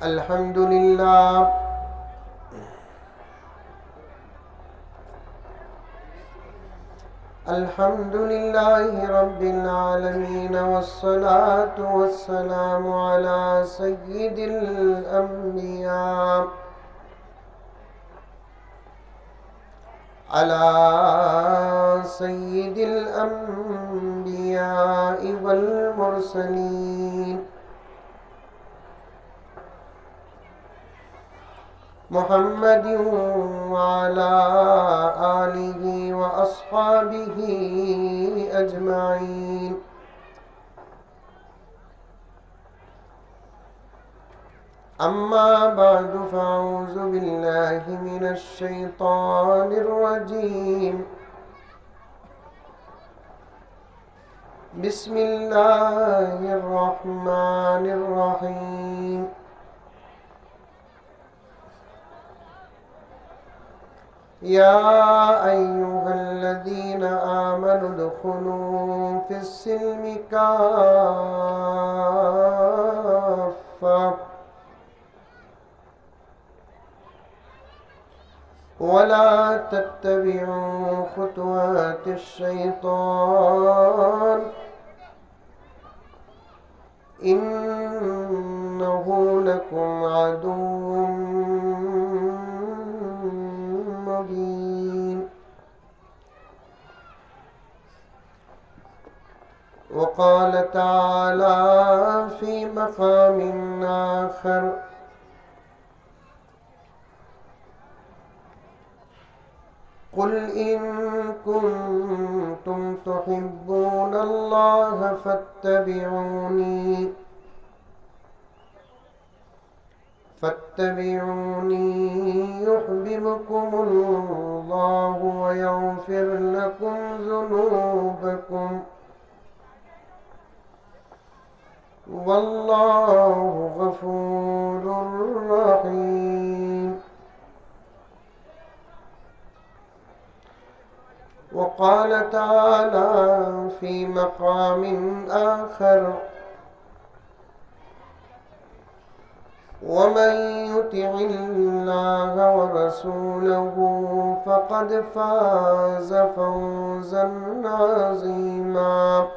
الحمد لله الحمد لله رب العالمين، والصلاة والسلام على سيد الأنبياء والمرسلين محمد وعلى آله وأصحابه أجمعين. أما بعد فأعوذ بالله من الشيطان الرجيم. بسم الله الرحمن الرحيم. يا أيها الذين آمنوا ادخلوا في السلم كافة ولا تتبعوا خطوات الشيطان إنه لكم عدو مبين. وقال تعالى في مقام آخر: قل إن كنتم تحبون الله فاتبعوني يحببكم الله ويغفر لكم ذنوبكم والله غفور رحيم. وقال تعالى في مقام آخر: ومن يطع الله ورسوله فقد فاز فوزا عظيما.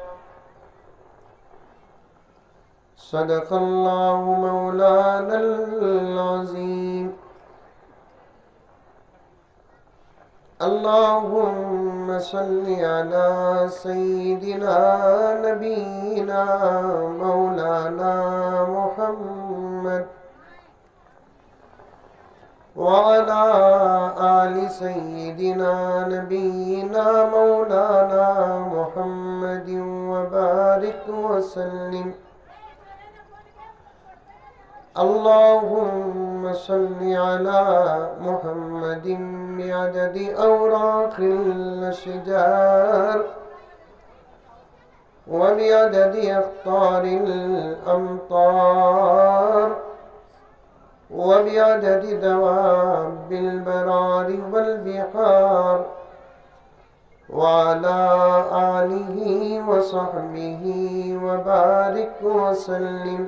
صدق الله مولانا العظيم. اللهم صل على سيدنا نبينا مولانا محمد وعلى آل سيدنا نبينا مولانا محمد وبارك وسلم. اللهم صل على محمد بعدد أوراق الأشجار وبعدد أقطار الأمطار وبعدد دواب البرار والبحار وعلى آله وصحبه وبارك وسلم.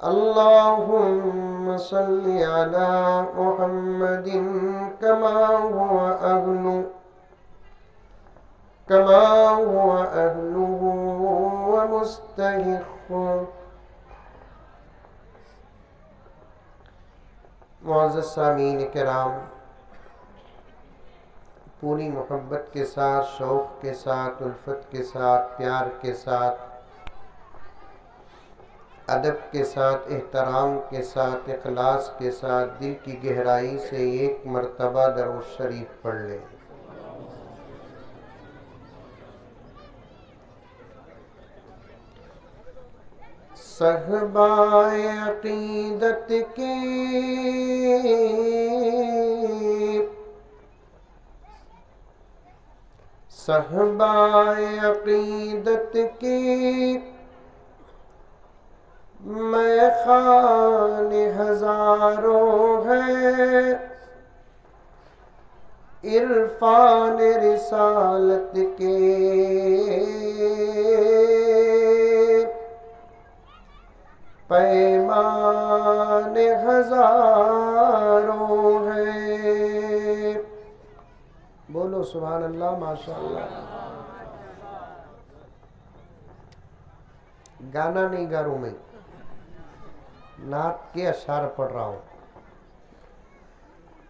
اللهم صل على محمد كما هو أهله ومستحقه. معزز سامعین کرام، پوری محبت کے ساتھ، شوق کے ساتھ، الفت کے ساتھ، پیار کے ساتھ، ادب کے ساتھ، احترام کے ساتھ، اخلاص کے ساتھ، دل کی گہرائی سے ایک مرتبہ درود شریف پڑھ لیں۔ صحبائے عقیدت کے میں خانے ہزاروں ہیں، عرفان رسالت کے پیمان ہزاروں ہیں. بولو سبحان اللہ ماشاء اللہ. گانا نہیں گا رہا ہوں میں، نعت کے اشعار پڑھ رہا ہوں.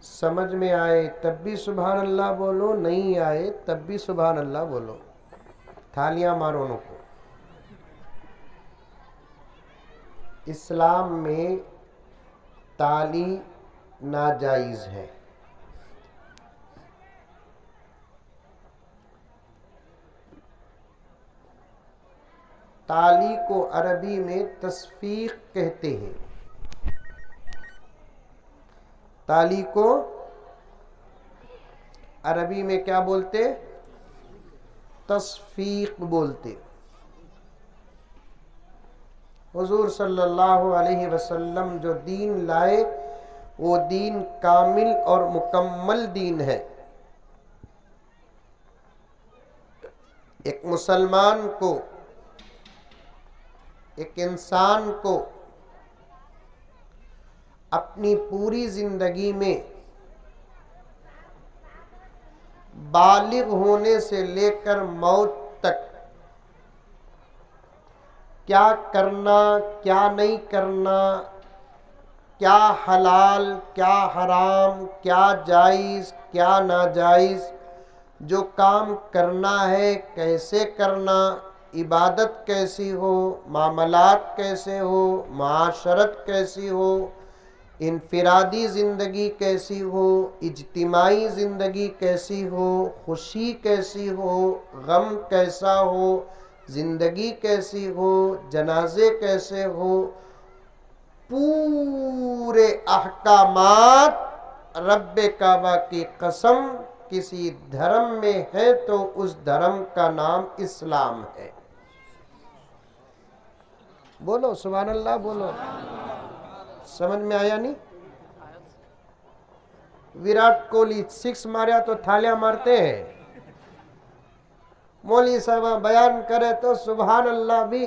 سمجھ میں آئے تب بھی سبحان اللہ بولو، نہیں آئے تب بھی سبحان اللہ بولو. تھالیاں مارو ان کو. اسلام میں تالی ناجائز ہے. تالی کو عربی میں تصفیق کہتے ہیں. تالی کو عربی میں کیا بولتے؟ تصفیق بولتے. حضور صلی اللہ علیہ وسلم جو دین لائے وہ دین کامل اور مکمل دین ہے. ایک مسلمان کو، ایک انسان کو اپنی پوری زندگی میں بالغ ہونے سے لے کر موت تک کیا کرنا، کیا نہیں کرنا، کیا حلال، کیا حرام، کیا جائز، کیا ناجائز، جو کام کرنا ہے کیسے کرنا، عبادت کیسی ہو، معاملات کیسے ہو، معاشرت کیسی ہو، انفرادی زندگی کیسی ہو، اجتماعی زندگی کیسی ہو، خوشی کیسی ہو، غم کیسا ہو، زندگی کیسی ہو، جنازے کیسے ہو، پورے احکامات رب کعبہ کی قسم کسی دھرم میں ہے تو اس دھرم کا نام اسلام ہے. بولو سبحان اللہ بولو. سمجھ میں آیا نہیں؟ ویراٹ کوہلی 6 ماریا تو تھالیاں مارتے ہیں. مولوی صاحب بیان کرے تو سبحان اللہ بھی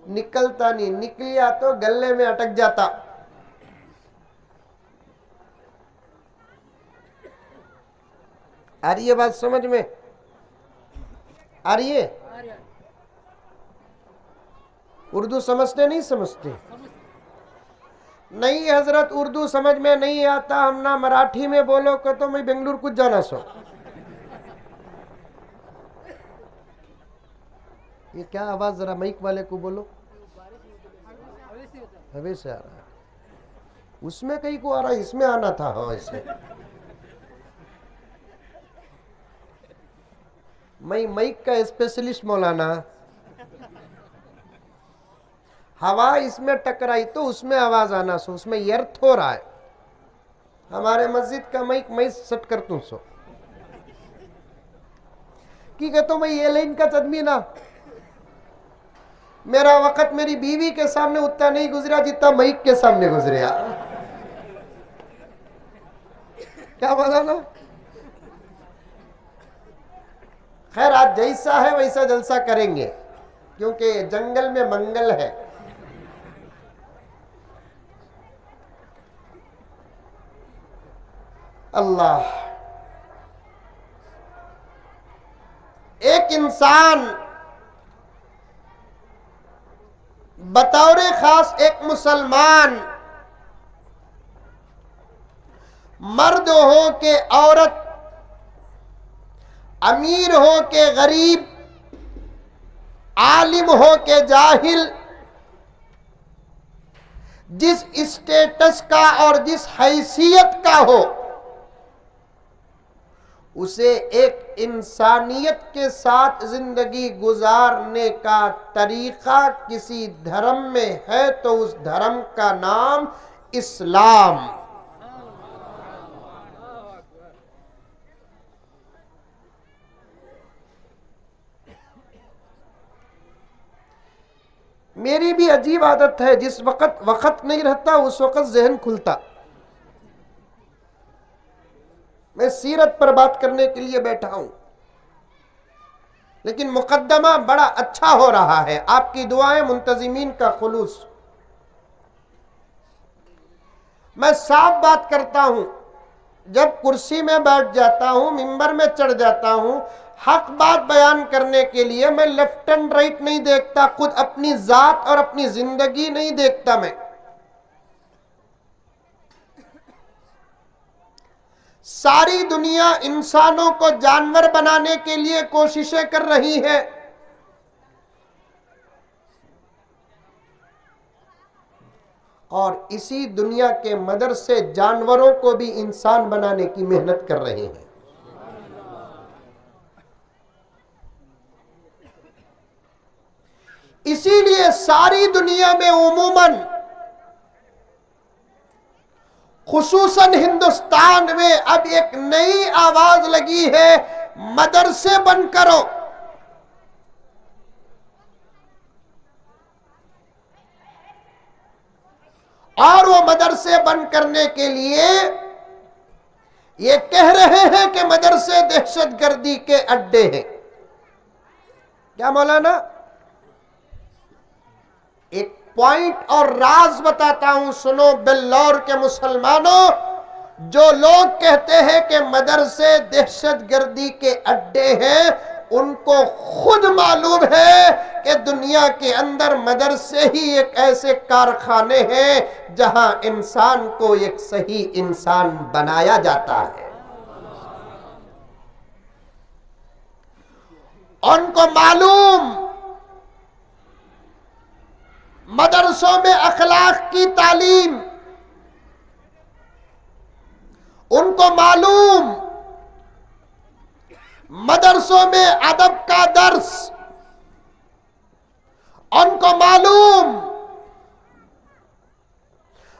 نکلتا نہیں، نکلیا تو گلے میں اٹک جاتا. آ رہی ہے بات سمجھ میں؟ آ رہی ہے؟ اردو سمجھتے نہیں سمجھتے؟ نہیں حضرت اردو سمجھ میں نہیں آتا، ہم نہ مراٹھی میں بولو کہ تو میں بنگلور کچھ جانا سو. یہ کیا آواز، ذرا مائک والے کو بولو. ہوے سے آ رہا ہے، اس میں کہیں کو آ رہا ہے، اس میں آنا تھا. ہاں اسے میں مائک کا اسپیشلسٹ مولانا. ہوا اس میں ٹکرائی تو اس میں آواز آنا سو، اس میں یرتھ ہو رہا ہے. ہمارے مسجد کا مائک میں سٹ کرتا ہوں سو کی کہتا ہوں میں یہ لائن کا چدمی نا. میرا وقت میری بیوی کے سامنے اتنا نہیں گزرا جتنا مائک کے سامنے گزریا. کیا بولا نا؟ خیر آج جیسا ہے ویسا جلسہ کریں گے کیونکہ جنگل میں منگل ہے. اللہ. ایک انسان بطور خاص ایک مسلمان، مرد ہو کہ عورت، امیر ہو کہ غریب، عالم ہو کہ جاہل، جس اسٹیٹس کا اور جس حیثیت کا ہو، اسے ایک انسانیت کے ساتھ زندگی گزارنے کا طریقہ کسی دھرم میں ہے تو اس دھرم کا نام اسلام. میری بھی عجیب عادت ہے، جس وقت نہیں رہتا اس وقت ذہن کھلتا. میں سیرت پر بات کرنے کے لیے بیٹھا ہوں لیکن مقدمہ بڑا اچھا ہو رہا ہے. آپ کی دعائیں، منتظمین کا خلوص. میں صاف بات کرتا ہوں، جب کرسی میں بیٹھ جاتا ہوں، ممبر میں چڑھ جاتا ہوں، حق بات بیان کرنے کے لیے میں لیفٹ اینڈ رائٹ نہیں دیکھتا، خود اپنی ذات اور اپنی زندگی نہیں دیکھتا میں۔ ساری دنیا انسانوں کو جانور بنانے کے لیے کوششیں کر رہی ہے، اور اسی دنیا کے مدرسے جانوروں کو بھی انسان بنانے کی محنت کر رہے ہیں۔ اسی لیے ساری دنیا میں عموماً، خصوصاً ہندوستان میں اب ایک نئی آواز لگی ہے، مدرسے بند کرو۔ اور وہ مدرسے بند کرنے کے لیے یہ کہہ رہے ہیں کہ مدرسے دہشت گردی کے اڈے ہیں۔ کیا مولانا؟ ایک پوائنٹ اور راز بتاتا ہوں، سنو بلور کے مسلمانوں، جو لوگ کہتے ہیں کہ مدرسے دہشت گردی کے اڈے ہیں، ان کو خود معلوم ہے کہ دنیا کے اندر مدرسے ہی ایک ایسے کارخانے ہیں جہاں انسان کو ایک صحیح انسان بنایا جاتا ہے۔ ان کو معلوم مدرسوں میں اخلاق کی تعلیم، ان کو معلوم مدرسوں میں ادب کا درس، ان کو معلوم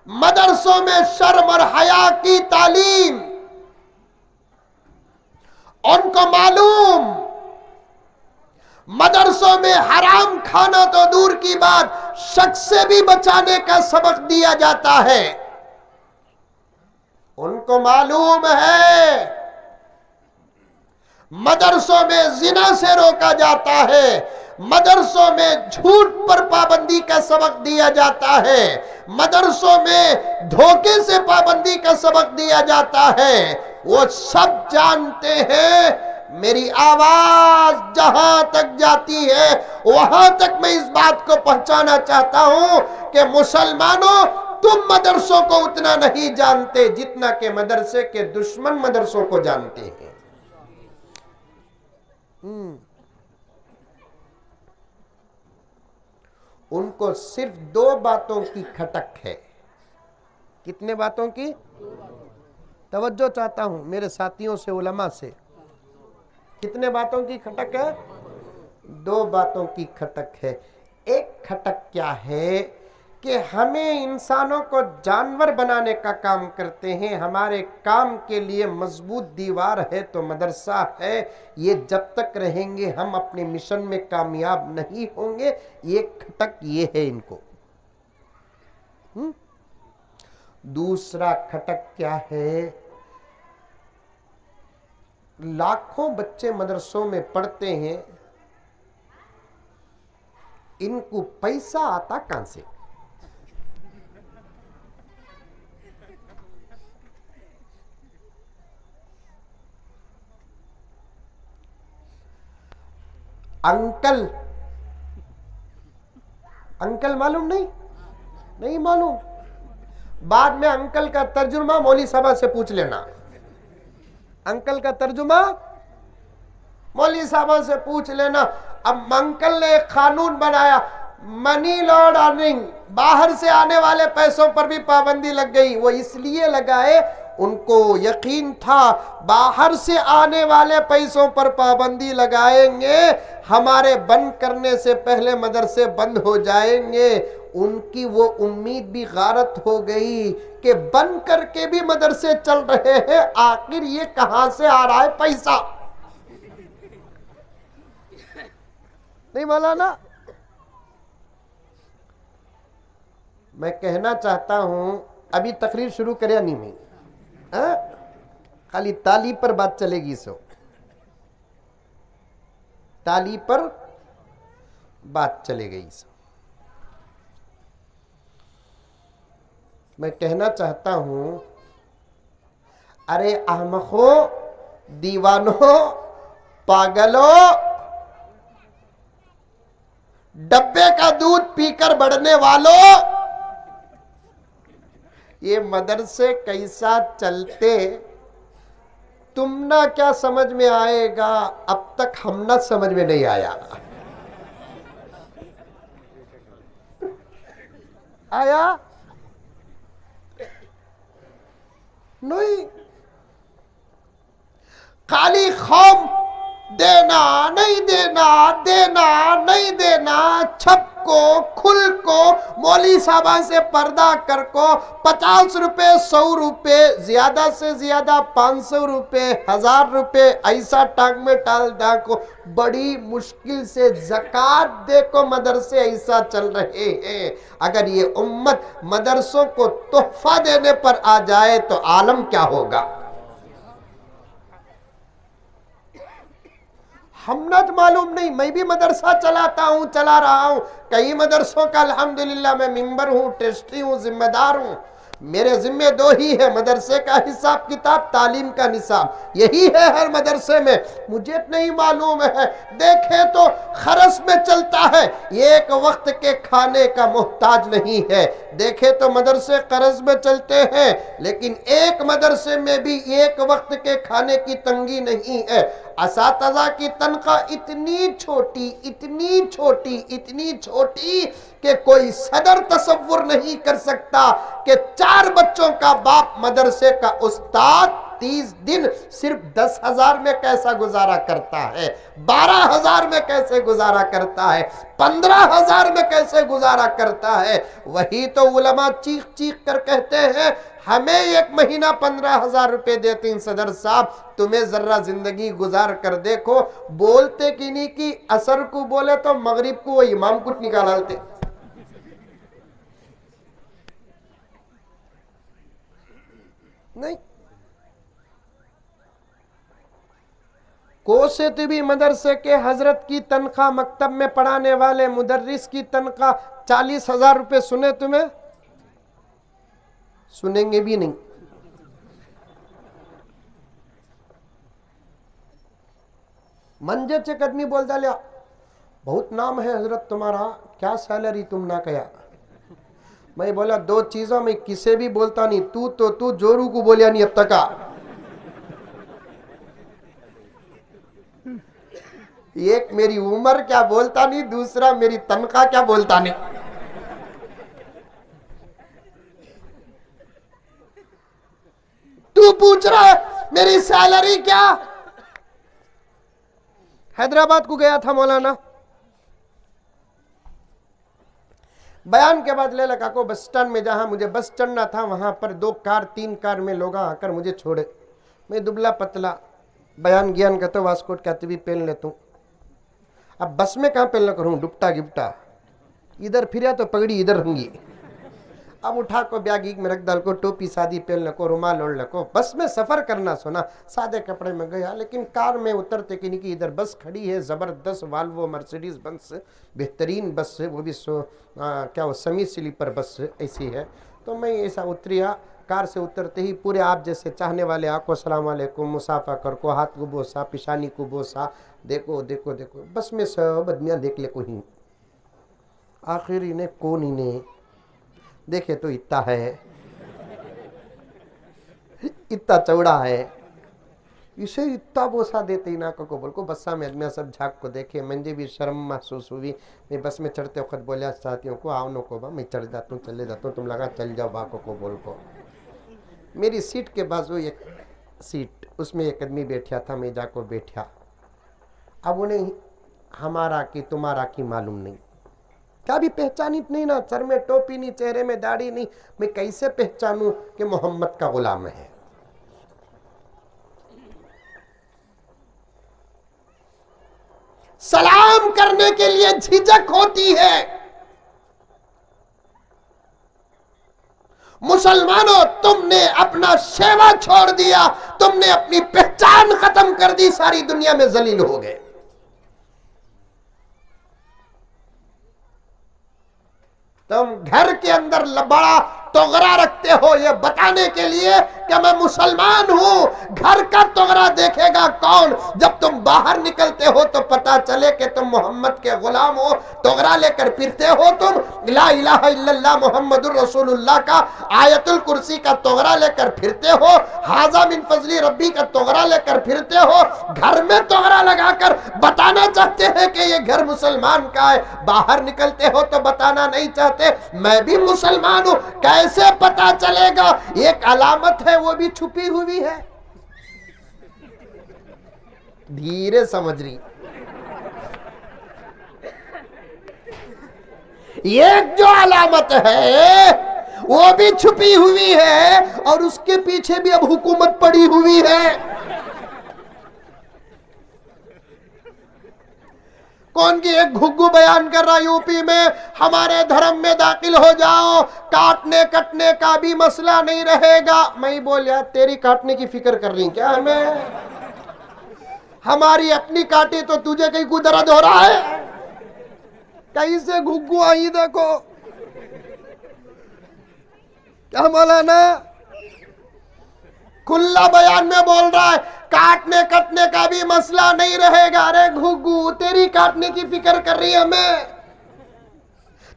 مدرسوں میں شرم اور حیا کی تعلیم، ان کو معلوم مدرسوں میں حرام کھانا تو دور کی بات، شک سے بھی بچانے کا سبق دیا جاتا ہے۔ ان کو معلوم ہے مدرسوں میں زنا سے روکا جاتا ہے، مدرسوں میں جھوٹ پر پابندی کا سبق دیا جاتا ہے، مدرسوں میں دھوکے سے پابندی کا سبق دیا جاتا ہے۔ وہ سب جانتے ہیں، میری آواز جہاں تک جاتی ہے وہاں تک میں اس بات کو پہنچانا چاہتا ہوں کہ مسلمانوں، تم مدرسوں کو اتنا نہیں جانتے جتنا کہ مدرسے کے دشمن مدرسوں کو جانتے ہیں۔ ان کو صرف دو باتوں کی کھٹک ہے۔ کتنے باتوں کی؟ توجہ چاہتا ہوں میرے ساتھیوں سے، علماء سے۔ کتنے باتوں کی کھٹک ہے؟ دو باتوں کی کھٹک ہے۔ ایک کھٹک کیا ہے کہ ہمیں انسانوں کو جانور بنانے کا کام کرتے ہیں، ہمارے کام کے لیے مضبوط دیوار ہے تو مدرسہ ہے، یہ جب تک رہیں گے ہم اپنے مشن میں کامیاب نہیں ہوں گے۔ یہ کھٹک یہ ہے ان کو۔ دوسرا کھٹک کیا ہے؟ لاکھوں بچے مدرسوں میں پڑھتے ہیں، ان کو پیسہ آتا کہاں سے؟ انکل معلوم نہیں معلوم؟ بعد میں انکل کا ترجمہ مولوی صاحبہ سے پوچھ لینا، انکل کا ترجمہ مولوی صاحبہ سے پوچھ لینا۔ اب انکل نے ایک قانون بنایا، منی لانڈرنگ، باہر سے آنے والے پیسوں پر بھی پابندی لگ گئی۔ وہ اس لیے لگائے، ان کو یقین تھا باہر سے آنے والے پیسوں پر پابندی لگائیں گے، ہمارے بند کرنے سے پہلے مدرسے بند ہو جائیں گے۔ ان کی وہ امید بھی غارت ہو گئی کہ بند کر کے بھی مدرسے چل رہے ہیں، آخر یہ کہاں سے آ رہا ہے پیسہ؟ نہیں مولانا؟ میں کہنا چاہتا ہوں، ابھی تقریر شروع کریا نہیں میں، خالی تالی پر بات چلے گی، سو تالی پر بات چلے گئی سو۔ میں کہنا چاہتا ہوں، ارے احمقوں، دیوانوں، پاگلوں، ڈبے کا دودھ پی کر بڑھنے والوں، یہ مدرسے کیسا چلتے تم نہ کیا سمجھ میں آئے گا، اب تک ہم نہ سمجھ میں نہیں آیا۔ آیا نہیں؟ خالی خوف دینا نہیں دینا، دینا نہیں دینا، چھپ کو کھل کو، مولوی صاحبہ سے پردہ کر کو، 50 روپے 100 روپے زیادہ سے زیادہ 500 روپے 1000 روپے ایسا ٹانگ میں ڈال دا کو، بڑی مشکل سے زکوٰۃ دے کو مدرسے ایسا چل رہے ہیں۔ اگر یہ امت مدرسوں کو تحفہ دینے پر آ جائے تو عالم کیا ہوگا؟ ہم نہ معلوم نہیں، میں بھی مدرسہ چلاتا ہوں، چلا رہا ہوں، کئی مدرسوں کا الحمدللہ میں ممبر ہوں، ٹرسٹی ہوں، ذمہ دار ہوں۔ میرے ذمہ دو ہی ہے، مدرسے کا حساب کتاب، تعلیم کا نصاب، یہی ہے ہر مدرسے میں۔ مجھے نہیں معلوم ہے، دیکھیں تو خرچ میں چلتا ہے، ایک وقت کے کھانے کا محتاج نہیں ہے۔ دیکھیں تو مدرسے قرض میں چلتے ہیں، لیکن ایک مدرسے میں بھی ایک وقت کے کھانے کی تنگی نہیں ہے۔ اساتذہ کی تنخواہ اتنی چھوٹی اتنی چھوٹی اتنی چھوٹی کہ کوئی صدر تصور نہیں کر سکتا کہ 4 بچوں کا باپ مدرسے کا استاد 30 دن صرف 10,000 میں کیسا گزارا کرتا ہے، 12,000 میں کیسے گزارا کرتا ہے، 15,000 میں کیسے گزارا کرتا ہے۔ وہی تو علماء چیخ چیخ کر کہتے ہیں ہمیں ایک مہینہ 15,000 روپے دیتے ہیں صدر صاحب، تمہیں ذرہ زندگی گزار کر دیکھو۔ بولتے کی نہیں کی، اثر کو بولے تو مغرب کو وہ امام کو نکالتے۔ نہیں، کوسے طبی مدرسے کے حضرت کی تنخواہ، مکتب میں پڑھانے والے مدرس کی تنخواہ 40,000 روپے، سنے تمہیں؟ سنیں گے بھی نہیں۔ منجے چیک آدمی بولتا لیا بہت نام ہے حضرت تمہارا، کیا سیلری تم نہ کیا؟ میں بولا 2 چیزوں میں کسے بھی بولتا نہیں، تو جورو کو بولیا نہیں اب تک۔ ایک میری عمر کیا بولتا نہیں، دوسرا میری تنخواہ کیا بولتا نہیں۔ تو پوچھ رہا ہے میری سیلری کیا؟ حیدرآباد کو گیا تھا مولانا، بیان کے بعد لے لگا کو بس سٹینڈ میں جہاں مجھے بس چڑھنا تھا وہاں پر 2 کار 3 کار میں لوگ آ کر مجھے چھوڑے۔ میں دبلا پتلا بیان گیان کا تو واسکوٹ کا بھی پہن لیتا ہوں، اب بس میں کہاں پہننا کروں، ڈپٹا گپٹا ادھر پھریا تو پگڑی ادھر ہنگی، اب اٹھا کو بیاگی میں رکھ ڈال کو، ٹوپی سادی پہن لکو، رومال اوڑھ لکو، بس میں سفر کرنا سونا، سادے کپڑے میں گیا۔ لیکن کار میں اترتے کہ نہیں کہ ادھر بس کھڑی ہے، زبردست والوو مرسیڈیز بس، بہترین بس ہے، وہ بھی کیا وہ سیمی سلیپر بس ایسی ہے۔ تو میں ایسا اتریا، کار سے اترتے ہی پورے آپ جیسے چاہنے والے آپ کو السلام علیکم، مسافہ کر کو، ہاتھ کو بوسا، پیشانی کو بوسا، دیکھو دیکھو دیکھو، بس میں سب آدمیاں دیکھ لے کوئی، آخر انہیں کون انہیں دیکھے تو اتنا ہے، اتنا چوڑا ہے، اسے اتنا بوسا دیتے ہی نا کو بول کو، بسا میں آدمیاں سب جھاک کو دیکھے، مجھے بھی شرم محسوس ہوئی۔ میں بس میں چڑھتے وقت بولیا ساتھیوں کو آؤ نو کو با، میں چڑھ جاتا ہوں، چلے جاتا ہوں، تم لگا چل جاؤ با کو بول کو۔ میری سیٹ کے بازو ایک سیٹ، اس میں ایک آدمی بیٹھا تھا، میں جا کو بیٹھا۔ اب انہیں ہمارا کی تمہارا کی معلوم نہیں، کیا بھی پہچانی نہیں نا، سر میں ٹوپی نہیں، چہرے میں داڑھی نہیں، میں کیسے پہچانوں کہ محمد کا غلام ہے؟ سلام کرنے کے لیے جھجک ہوتی ہے۔ مسلمانوں، تم نے اپنا شیوا چھوڑ دیا، تم نے اپنی پہچان ختم کر دی، ساری دنیا میں ذلیل ہو گئے۔ تم گھر کے اندر بڑا تغرا رکھتے ہو یہ بتانے کے لیے کہ میں مسلمان ہوں۔ گھر کا تغرا دیکھے گا کون؟ جب تم باہر نکلتے ہو تو پتا چلے کہ تم محمد کے غلام ہو۔ تغرا لے کر پھرتے ہو تم، لا الہ الا اللہ محمد الرسول اللہ کا، آیت الکرسی کا تغرا لے کر پھرتے ہو، ھذا من فضل ربی کا تغرا لے کر پھرتے ہو، گھر میں تغرا لگا کر بتانا چاہتے ہیں کہ یہ گھر مسلمان کا ہے، باہر نکلتے ہو تو بتانا نہیں چاہتے میں بھی مسلمان ہوں۔ کیسے پتا چلے گا؟ ایک علامت ہے وہ بھی چھپی ہوئی ہے، دھیرے سمجھ رہی۔ ایک جو علامت ہے وہ بھی چھپی ہوئی ہے اور اس کے پیچھے بھی اب حکومت پڑی ہوئی ہے۔ کون کی ایک گھگو بیان کر رہا یو پی میں، ہمارے دھرم میں داخل ہو جاؤ، کاٹنے کٹنے کا بھی مسئلہ نہیں رہے گا۔ میں بولیا تیری کاٹنے کی فکر کر رہی کیا ہمیں؟ ہماری اپنی کاٹی تو تجھے کہیں کو درد ہو رہا ہے؟ کہیں سے گھگو آئی دیکھو کیا مولانا کھلا بیان میں بول رہا ہے کاٹنے کٹنے کا بھی مسئلہ نہیں رہے گا۔ ارے گھگو تیری کاٹنے کی فکر کر رہی ہمیں؟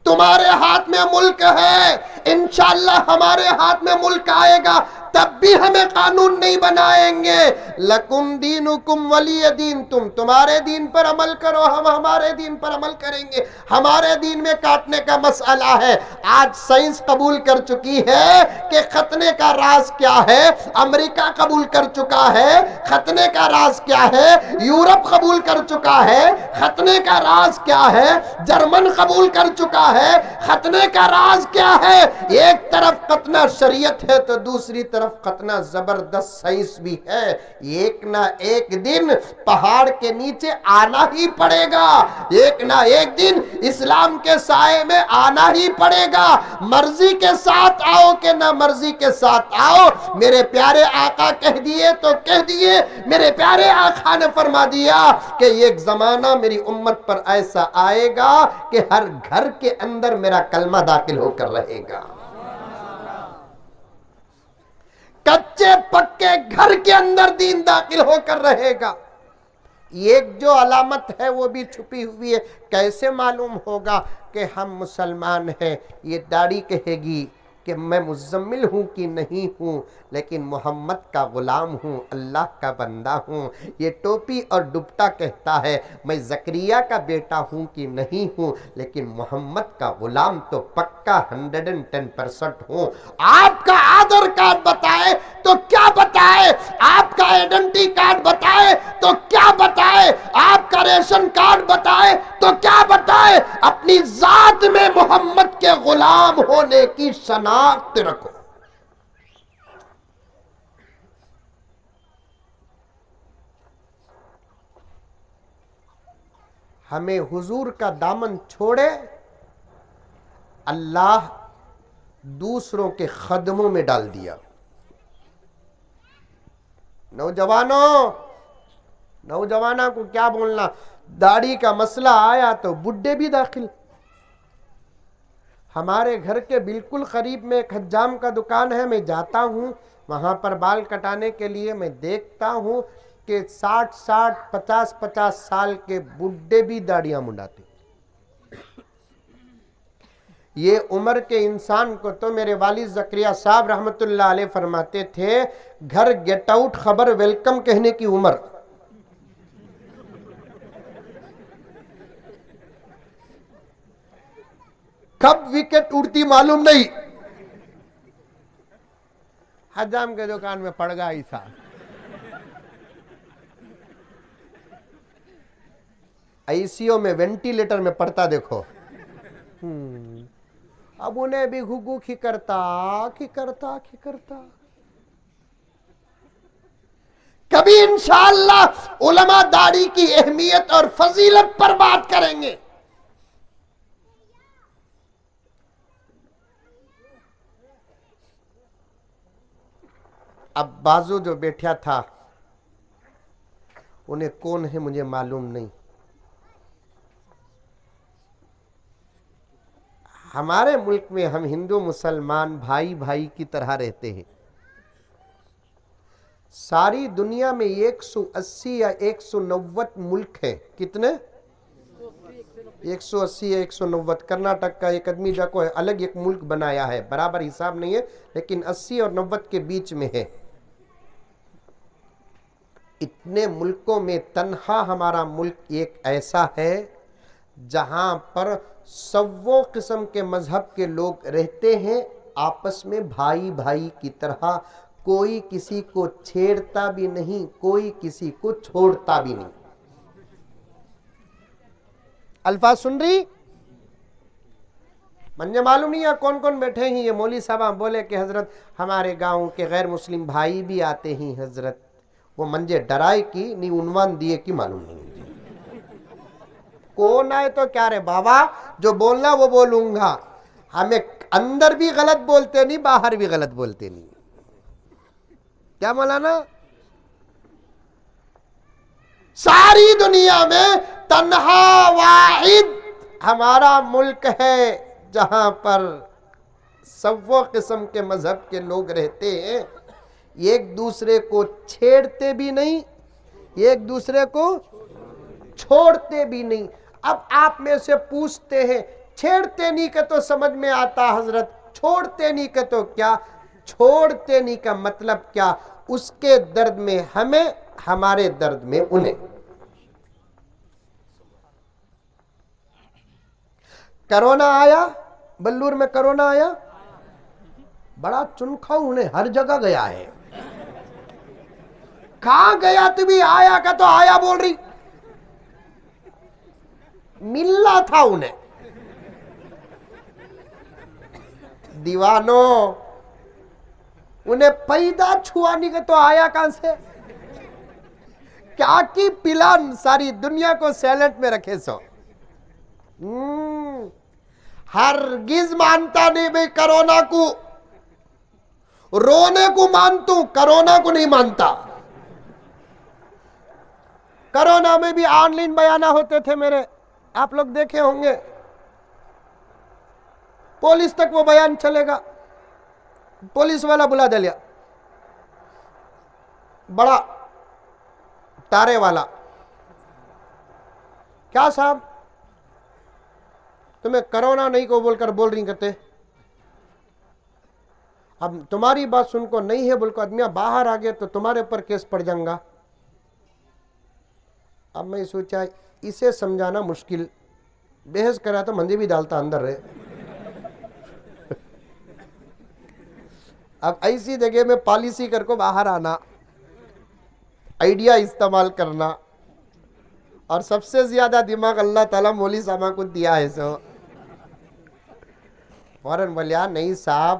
تمہارے ہاتھ میں ملک ہے، انشاءاللہ ہمارے ہاتھ میں ملک آئے گا تب بھی ہمیں قانون نہیں بنائیں گے۔ لکم دینکم ولی دین، تم تمہارے دین پر عمل کرو، ہم ہمارے دین پر عمل کریں گے۔ ہمارے دین میں کاٹنے کا مسئلہ ہے۔ آج سائنس قبول کر چکی ہے کہ ختنے کا راز کیا ہے، امریکہ قبول کر چکا ہے ختنے کا راز کیا ہے، یورپ قبول کر چکا ہے ختنے کا راز کیا ہے، جرمن قبول کر چکا ہے ختنے کا راز کیا ہے۔ ایک طرف ختنہ شریعت ہے تو دوسری طرف ختنہ زبردست سائنس بھی ہے۔ ایک نہ ایک دن پہاڑ کے نیچے آنا ہی پڑے گا، ایک نہ ایک دن اسلام کے سائے میں آنا ہی پڑے گا، مرضی کے ساتھ آؤ کہ نہ مرضی کے ساتھ آؤ۔ میرے پیارے آقا کہہ دیے تو کہہ دیے، میرے پیارے آقا نے فرما دیا کہ ایک زمانہ میری امت پر ایسا آئے گا کہ ہر گھر کے اندر میرا کلمہ داخل ہو کر رہے گا، کچے پکے گھر کے اندر دین داخل ہو کر رہے گا۔ ایک جو علامت ہے وہ بھی چھپی ہوئی ہے۔ کیسے معلوم ہوگا کہ ہم مسلمان ہیں؟ یہ داڑھی کہے گی کہ میں مزمل ہوں کہ نہیں ہوں، لیکن محمد کا غلام ہوں، اللہ کا بندہ ہوں۔ یہ ٹوپی اور دوپٹہ کہتا ہے میں زکریا کا بیٹا ہوں کہ نہیں ہوں، لیکن محمد کا غلام تو پکا 110% ہوں۔ آپ کا آدھار کارڈ بتائے تو کیا بتائے، آپ کا آئیڈنٹی کارڈ بتائے تو کیا بتائے، آپ کا ریشن کارڈ بتائے تو کیا بتائے، اپنی ذات میں محمد کے غلام ہونے کی شناخت رکھو۔ ہمیں حضور کا دامن چھوڑے، اللہ دوسروں کے خدموں میں ڈال دیا۔ نوجوانوں کو کیا بولنا، داڑھی کا مسئلہ آیا تو بڈھے بھی داخل۔ ہمارے گھر کے بالکل قریب میں ایک حجام کا دکان ہے، میں جاتا ہوں وہاں پر بال کٹانے کے لیے، میں دیکھتا ہوں کہ 60 50 سال کے بڈھے بھی داڑیاں منڈاتے۔ یہ عمر کے انسان کو تو میرے والد زکریا صاحب رحمت اللہ علیہ فرماتے تھے گھر گیٹ آؤٹ خبر ویلکم کہنے کی عمر۔ کب وکٹ اڑتی معلوم نہیں، حجام کے دکان میں پڑ گا ہی تھا۔ آئیسیو میں وینٹیلیٹر میں پڑتا دیکھو۔ اب انہیں بھی گھگو کھکرتا۔ کبھی انشاءاللہ علماء داڑھی کی اہمیت اور فضیلت پر بات کریں گے۔ اب بازو جو بیٹھا تھا انہیں کون ہے مجھے معلوم نہیں، ہمارے ملک میں ہم ہندو مسلمان بھائی بھائی کی طرح رہتے ہیں. ساری دنیا میں 180 یا 190 ملک ہیں. کتنے؟ 180 یا 190. کرناٹک کا ایک آدمی جا کو الگ ایک ملک بنایا ہے, برابر حساب نہیں ہے لیکن 80 اور 90 کے بیچ میں ہے. اتنے ملکوں میں تنہا ہمارا ملک ایک ایسا ہے جہاں پر سو قسم کے مذہب کے لوگ رہتے ہیں آپس میں بھائی بھائی کی طرح. کوئی کسی کو چھیڑتا بھی نہیں, کوئی کسی کو چھوڑتا بھی نہیں. الفاظ سن رہی؟ مجھے معلوم نہیں ہے کون کون بیٹھے ہیں. یہ مولوی صاحب بولے کہ حضرت ہمارے گاؤں کے غیر مسلم بھائی بھی آتے ہیں حضرت. وہ منجے ڈرائے کی نہیں عنوان دیے کی معلوم نہیں. کون آئے تو کیا رہے بابا, جو بولنا وہ بولوں گا. ہمیں اندر بھی غلط بولتے نہیں, باہر بھی غلط بولتے نہیں. کیا مولانا؟ ساری دنیا میں تنہا واحد ہمارا ملک ہے جہاں پر سو قسم کے مذہب کے لوگ رہتے ہیں, ایک دوسرے کو چھیڑتے بھی نہیں, ایک دوسرے کو چھوڑتے بھی نہیں. اب آپ میں سے پوچھتے ہیں چھیڑتے نہیں کہ تو سمجھ میں آتا حضرت, چھوڑتے نہیں کہ تو کیا؟ چھوڑتے نہیں کا مطلب کیا؟ اس کے درد میں ہمیں, ہمارے درد میں انہیں. کرونا آیا, بلور میں کرونا آیا, بڑا چنکھا انہیں ہر جگہ گیا ہے. کہاں گیا تو بھی آیا کا تو آیا بول رہی. ملنا تھا انہیں. دیوانوں, انہیں پیدا چھوا نہیں کہ تو آیا کہاں سے. کیا کی پلان ساری دنیا کو سیلنٹ میں رکھے سو. ہرگز مانتا نہیں بھئی کرونا کو, رونے کو مانتوں, کرونا کو نہیں مانتا. کرونا میں بھی آن لائن بیانہ ہوتے تھے میرے, آپ لوگ دیکھے ہوں گے. پولیس تک وہ بیان چلے گا, پولیس والا بلا دے لیا, بڑا تارے والا. کیا صاحب تمہیں کرونا نہیں کو بول کر بول رہی کہتے, اب تمہاری بات سن کو نہیں ہے بول کو آدمیاں باہر آگئے تو تمہارے پر کیس پڑ جائیں گا. اب میں سوچا اسے سمجھانا مشکل, بحث کرا تو مندی بھی ڈالتا اندر رہے. اب ایسی جگہ میں پالیسی کر کو باہر آنا, آئیڈیا استعمال کرنا, اور سب سے زیادہ دماغ اللہ تعالیٰ مولوی صاحب کو دیا ہے. سو فوراً بولیا نہیں صاحب,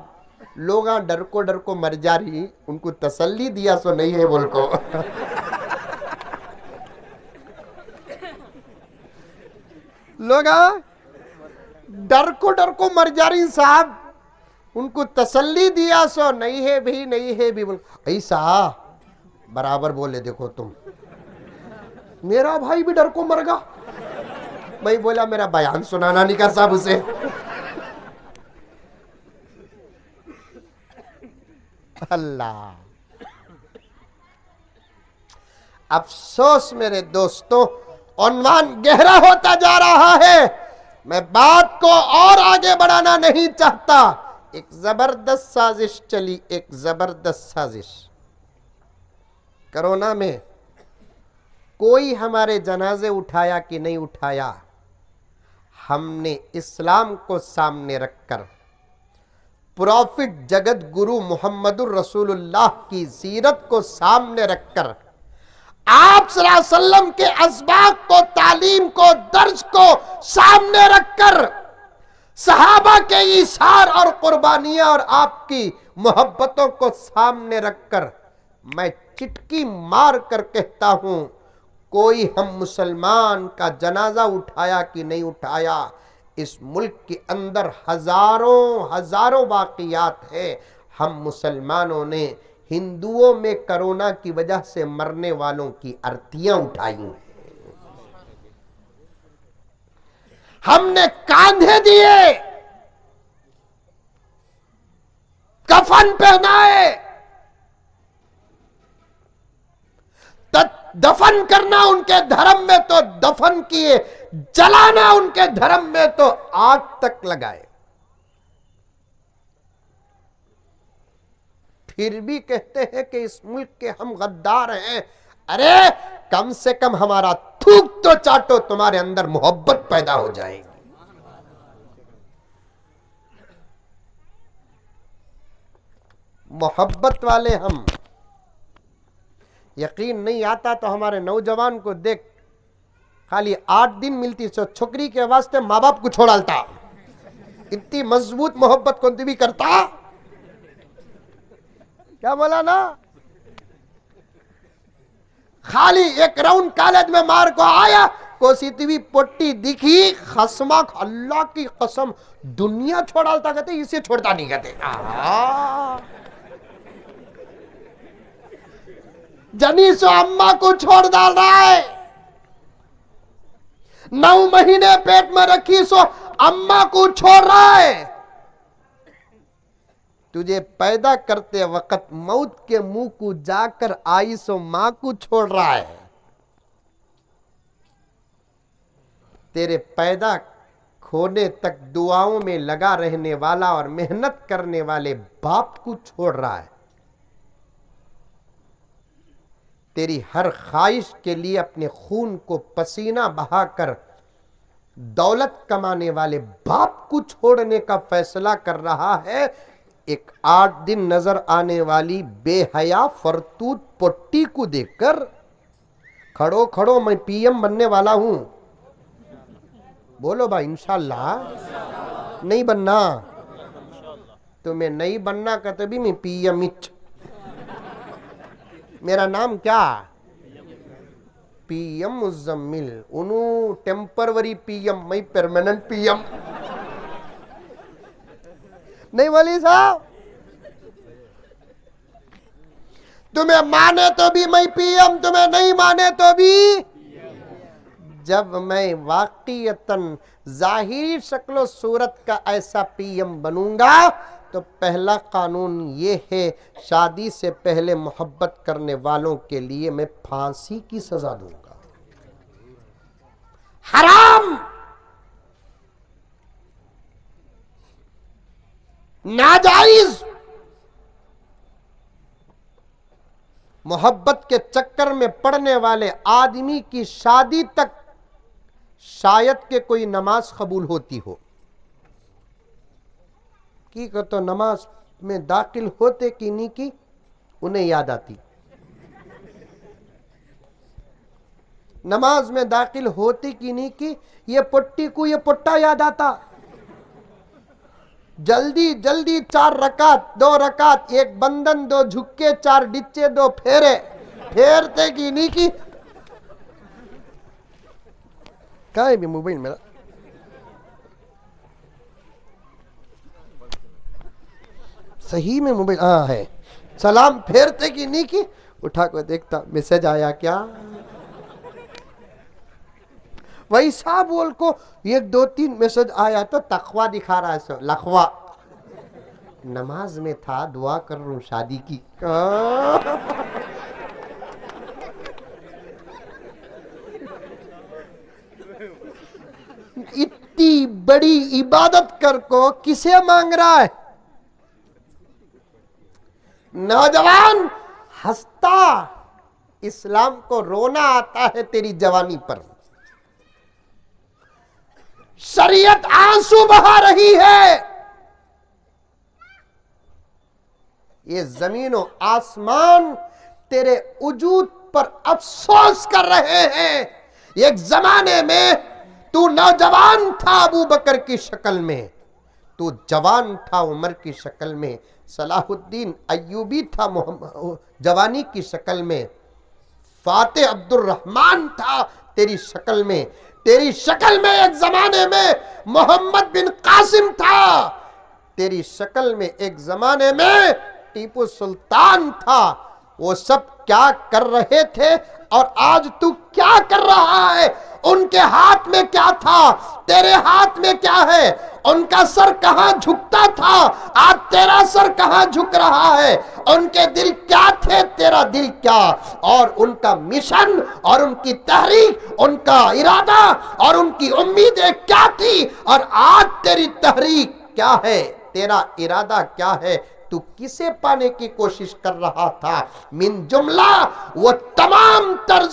لوگاں ڈر کو مر جا رہی, ان کو تسلی دیا سو نہیں ہے بول کو. لوگاں ڈر کو مر جا رہی صاحب, ان کو تسلی دیا سو نہیں ہے بھی, نہیں ہے بھی بول. ایسا برابر بولے دیکھو تم, میرا بھائی بھی ڈر کو مر گا. میں بولا میرا بیان سنانا نہیں کر صاحب اسے. اللہ افسوس میرے دوستوں, عنوان گہرا ہوتا جا رہا ہے. میں بات کو اور آگے بڑھانا نہیں چاہتا. ایک زبردست سازش چلی, ایک زبردست سازش. کرونا میں کوئی ہمارے جنازے اٹھایا کہ نہیں اٹھایا, ہم نے اسلام کو سامنے رکھ کر, پروفٹ جگت گرو محمد الرسول اللہ کی سیرت کو سامنے رکھ کر, آپ صلی اللہ علیہ وسلم کے اسباق کو, تعلیم کو, درس کو سامنے رکھ کر, صحابہ کے ایثار اور قربانیاں اور آپ کی محبتوں کو سامنے رکھ کر, میں چٹکی مار کر کہتا ہوں, کوئی ہم مسلمان کا جنازہ اٹھایا کہ نہیں اٹھایا. اس ملک کے اندر ہزاروں واقعات ہیں. ہم مسلمانوں نے ہندوؤں میں کرونا کی وجہ سے مرنے والوں کی ارتیاں اٹھائی ہیں, ہم نے کاندھے دیے کفن پہنائے، دفن کرنا ان کے دھرم میں تو دفن کیے، جلانا ان کے دھرم میں تو آگ تک لگائے، پھر بھی کہتے ہیں کہ اس ملک کے ہم غدار ہیں۔ ارے کم سے کم ہمارا تھوک تو چاٹو، تمہارے اندر محبت پیدا ہو جائے گی۔ محبت والے ہم، یقین نہیں آتا تو ہمارے نوجوان کو دیکھ، خالی 8 دن ملتی سو چھکری کے واسطے ماں باپ کو چھوڑ ڈالتا، اتنی مضبوط محبت کون بھی کرتا؟ کیا بولا نا؟ خالی ایک راؤنڈ کالج میں مار کو آیا، کوسی تیوی پٹی دکھی، خسمہ اللہ کی قسم دنیا چھوڑ ڈالتا، کہتے اسے چھوڑتا نہیں، کہتے جنیسو اماں کو چھوڑ ڈال رہا ہے، 9 مہینے پیٹ میں رکھی سو اماں کو چھوڑ رہا ہے، تجھے پیدا کرتے وقت موت کے منہ کو جا کر آئی سو ماں کو چھوڑ رہا ہے، تیرے پیدا کھونے تک دعاؤں میں لگا رہنے والا اور محنت کرنے والے باپ کو چھوڑ رہا ہے، تیری ہر خواہش کے لیے اپنے خون کو پسینہ بہا کر دولت کمانے والے باپ کو چھوڑنے کا فیصلہ کر رہا ہے، ایک 8 دن نظر آنے والی بے حیا فرتوت پٹی کو دیکھ کر کھڑو کھڑو میں پی ایم بننے والا ہوں، بولو بھائی انشاءاللہ، نہیں بننا، تمہیں نہیں بننا کہتے بھی میں پی ایم میرا نام کیا؟ پی ایم مزمل، انہوں ٹیمپروری پی ایم، میں پرمننٹ پی ایم، نہیں والی صاحب، تمہیں مانے تو بھی میں پی ایم، تمہیں نہیں مانے تو بھی، جب میں واقعیتاً ظاہری شکل و صورت کا ایسا پی ایم بنوں گا تو پہلا قانون یہ ہے، شادی سے پہلے محبت کرنے والوں کے لیے میں پھانسی کی سزا دوں گا، حرام، ناجائز، محبت کے چکر میں پڑنے والے آدمی کی شادی تک شاید کہ کوئی نماز قبول ہوتی ہو، کی تو نماز میں داخل ہوتے کی نہیں کی انہیں یاد آتی، نماز میں داخل ہوتے کی نہیں کی یہ پٹی کو یہ پٹا یاد آتا، جلدی جلدی 4 رکعت 2 رکعت 1 بندن 2 جھکے 4 ڈچے 2 پھیرے، پھیرتے کی نہیں کی، کہاں ہے بھی موبائل میرا، صحیح میں موبائل ہاں ہے، سلام پھیرتے کی نہیں کی، اٹھا کو دیکھتا میسج آیا کیا، ویسا بول کو 1 2 3 میسج آیا تو تقوی دکھا رہا ہے، سو لخوا، نماز میں تھا دعا کر رہا ہوں شادی کی، اتنی بڑی عبادت کر کو کسے مانگ رہا ہے؟ نوجوان ہنستا، اسلام کو رونا آتا ہے تیری جوانی پر، شریعت آنسو بہا رہی ہے، یہ زمین و آسمان تیرے وجود پر افسوس کر رہے ہیں، ایک زمانے میں تو نوجوان تھا ابو بکر کی شکل میں، تو جوان تھا عمر کی شکل میں، صلاح الدین ایوبی تھا جوانی کی شکل میں، فاتح عبد الرحمن تھا تیری شکل میں، تیری شکل میں ایک زمانے میں محمد بن قاسم تھا، تیری شکل میں ایک زمانے میں ٹیپو سلطان تھا، وہ سب کیا کر رہے تھے اور آج تو کیا کر رہا ہے؟ ان کے ہاتھ میں کیا تھا، تیرے ہاتھ میں کیا ہے؟ ان کا سر کہاں جھکتا تھا، آج تیرا سر کہاں جھک رہا ہے؟ ان کے دل کیا تھے، تیرا دل کیا؟ اور ان کا مشن اور ان کی تحریک، ان کا ارادہ اور ان کی امیدیں کیا تھی، اور آج تیری تحریک کیا ہے، تیرا ارادہ کیا ہے؟ تو کسے پانے کی کوشش کر رہا تھا؟ من جملہ وہ تمام تر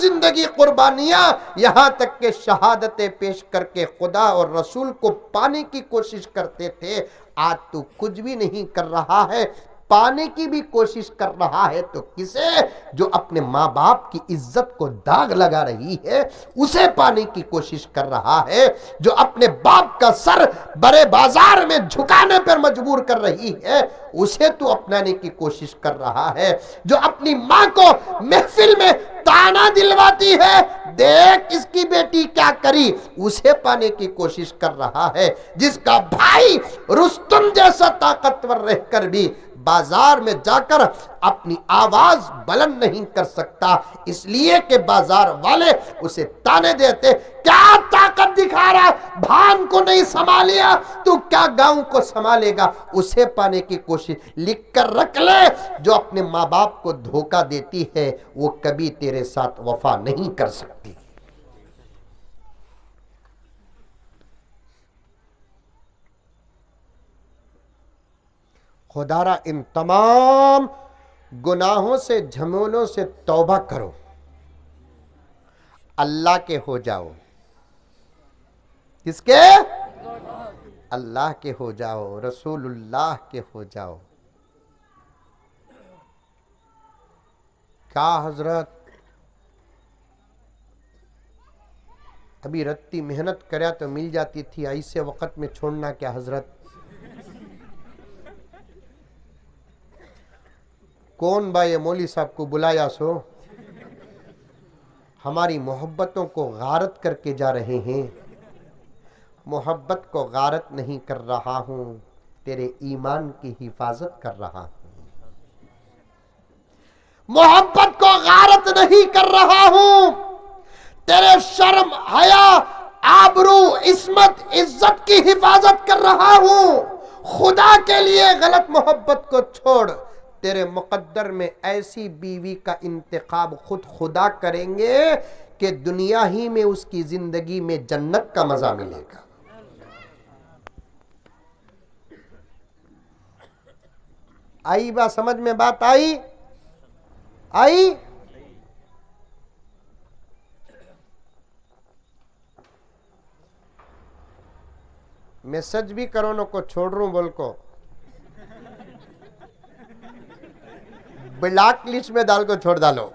زندگی قربانیاں، یہاں تک کہ شہادتیں پیش کر کے خدا اور رسول کو پانے کی کوشش کرتے تھے، آج تو کچھ بھی نہیں کر رہا ہے، پانے کی بھی کوشش کر رہا ہے تو کسے؟ جو اپنے ماں باپ کی عزت کو داغ لگا رہی ہے اسے پانے کی کوشش کر رہا ہے، جو اپنے باپ کا سر بڑے بازار میں جھکانے پر مجبور کر رہی ہے اسے تو اپنانے کی کوشش کر رہا ہے، جو اپنی ماں کو محفل میں تانا دلواتی ہے دیکھ اس کی بیٹی کیا کری، اسے پانے کی کوشش کر رہا ہے، جس کا بھائی رستم جیسا طاقتور رہ کر بھی بازار میں جا کر اپنی آواز بلند نہیں کر سکتا، اس لیے کہ بازار والے اسے تانے دیتے، کیا طاقت دکھا رہا، بھان کو نہیں سنبھالیا تو کیا گاؤں کو سنبھالے گا، اسے پانے کی کوشش۔ لکھ کر رکھ لے، جو اپنے ماں باپ کو دھوکہ دیتی ہے وہ کبھی تیرے ساتھ وفا نہیں کر سکتی۔ خدا را ان تمام گناہوں سے، جھمیلوں سے توبہ کرو، اللہ کے ہو جاؤ۔ کس کے؟ اللہ کے ہو جاؤ، رسول اللہ کے ہو جاؤ۔ کیا حضرت ابھی رتی محنت کریا تو مل جاتی تھی، ایسے وقت میں چھوڑنا کیا حضرت؟ کون بھائی مولوی صاحب کو بلایا سو؟ ہماری محبتوں کو غارت کر کے جا رہے ہیں۔ محبت کو غارت نہیں کر رہا ہوں، تیرے ایمان کی حفاظت کر رہا ہوں۔ محبت کو غارت نہیں کر رہا ہوں، تیرے شرم، حیا، آبرو، عصمت، عزت کی حفاظت کر رہا ہوں۔ خدا کے لیے غلط محبت کو چھوڑ، تیرے مقدر میں ایسی بیوی کا انتخاب خود خدا کریں گے کہ دنیا ہی میں اس کی زندگی میں جنت کا مزہ ملے گا۔ آئی بات سمجھ میں؟ بات آئی؟ میسج بھی کرونوں کو چھوڑ رہوں بول کو، بلاک لسٹ میں ڈال کو چھوڑ ڈالو۔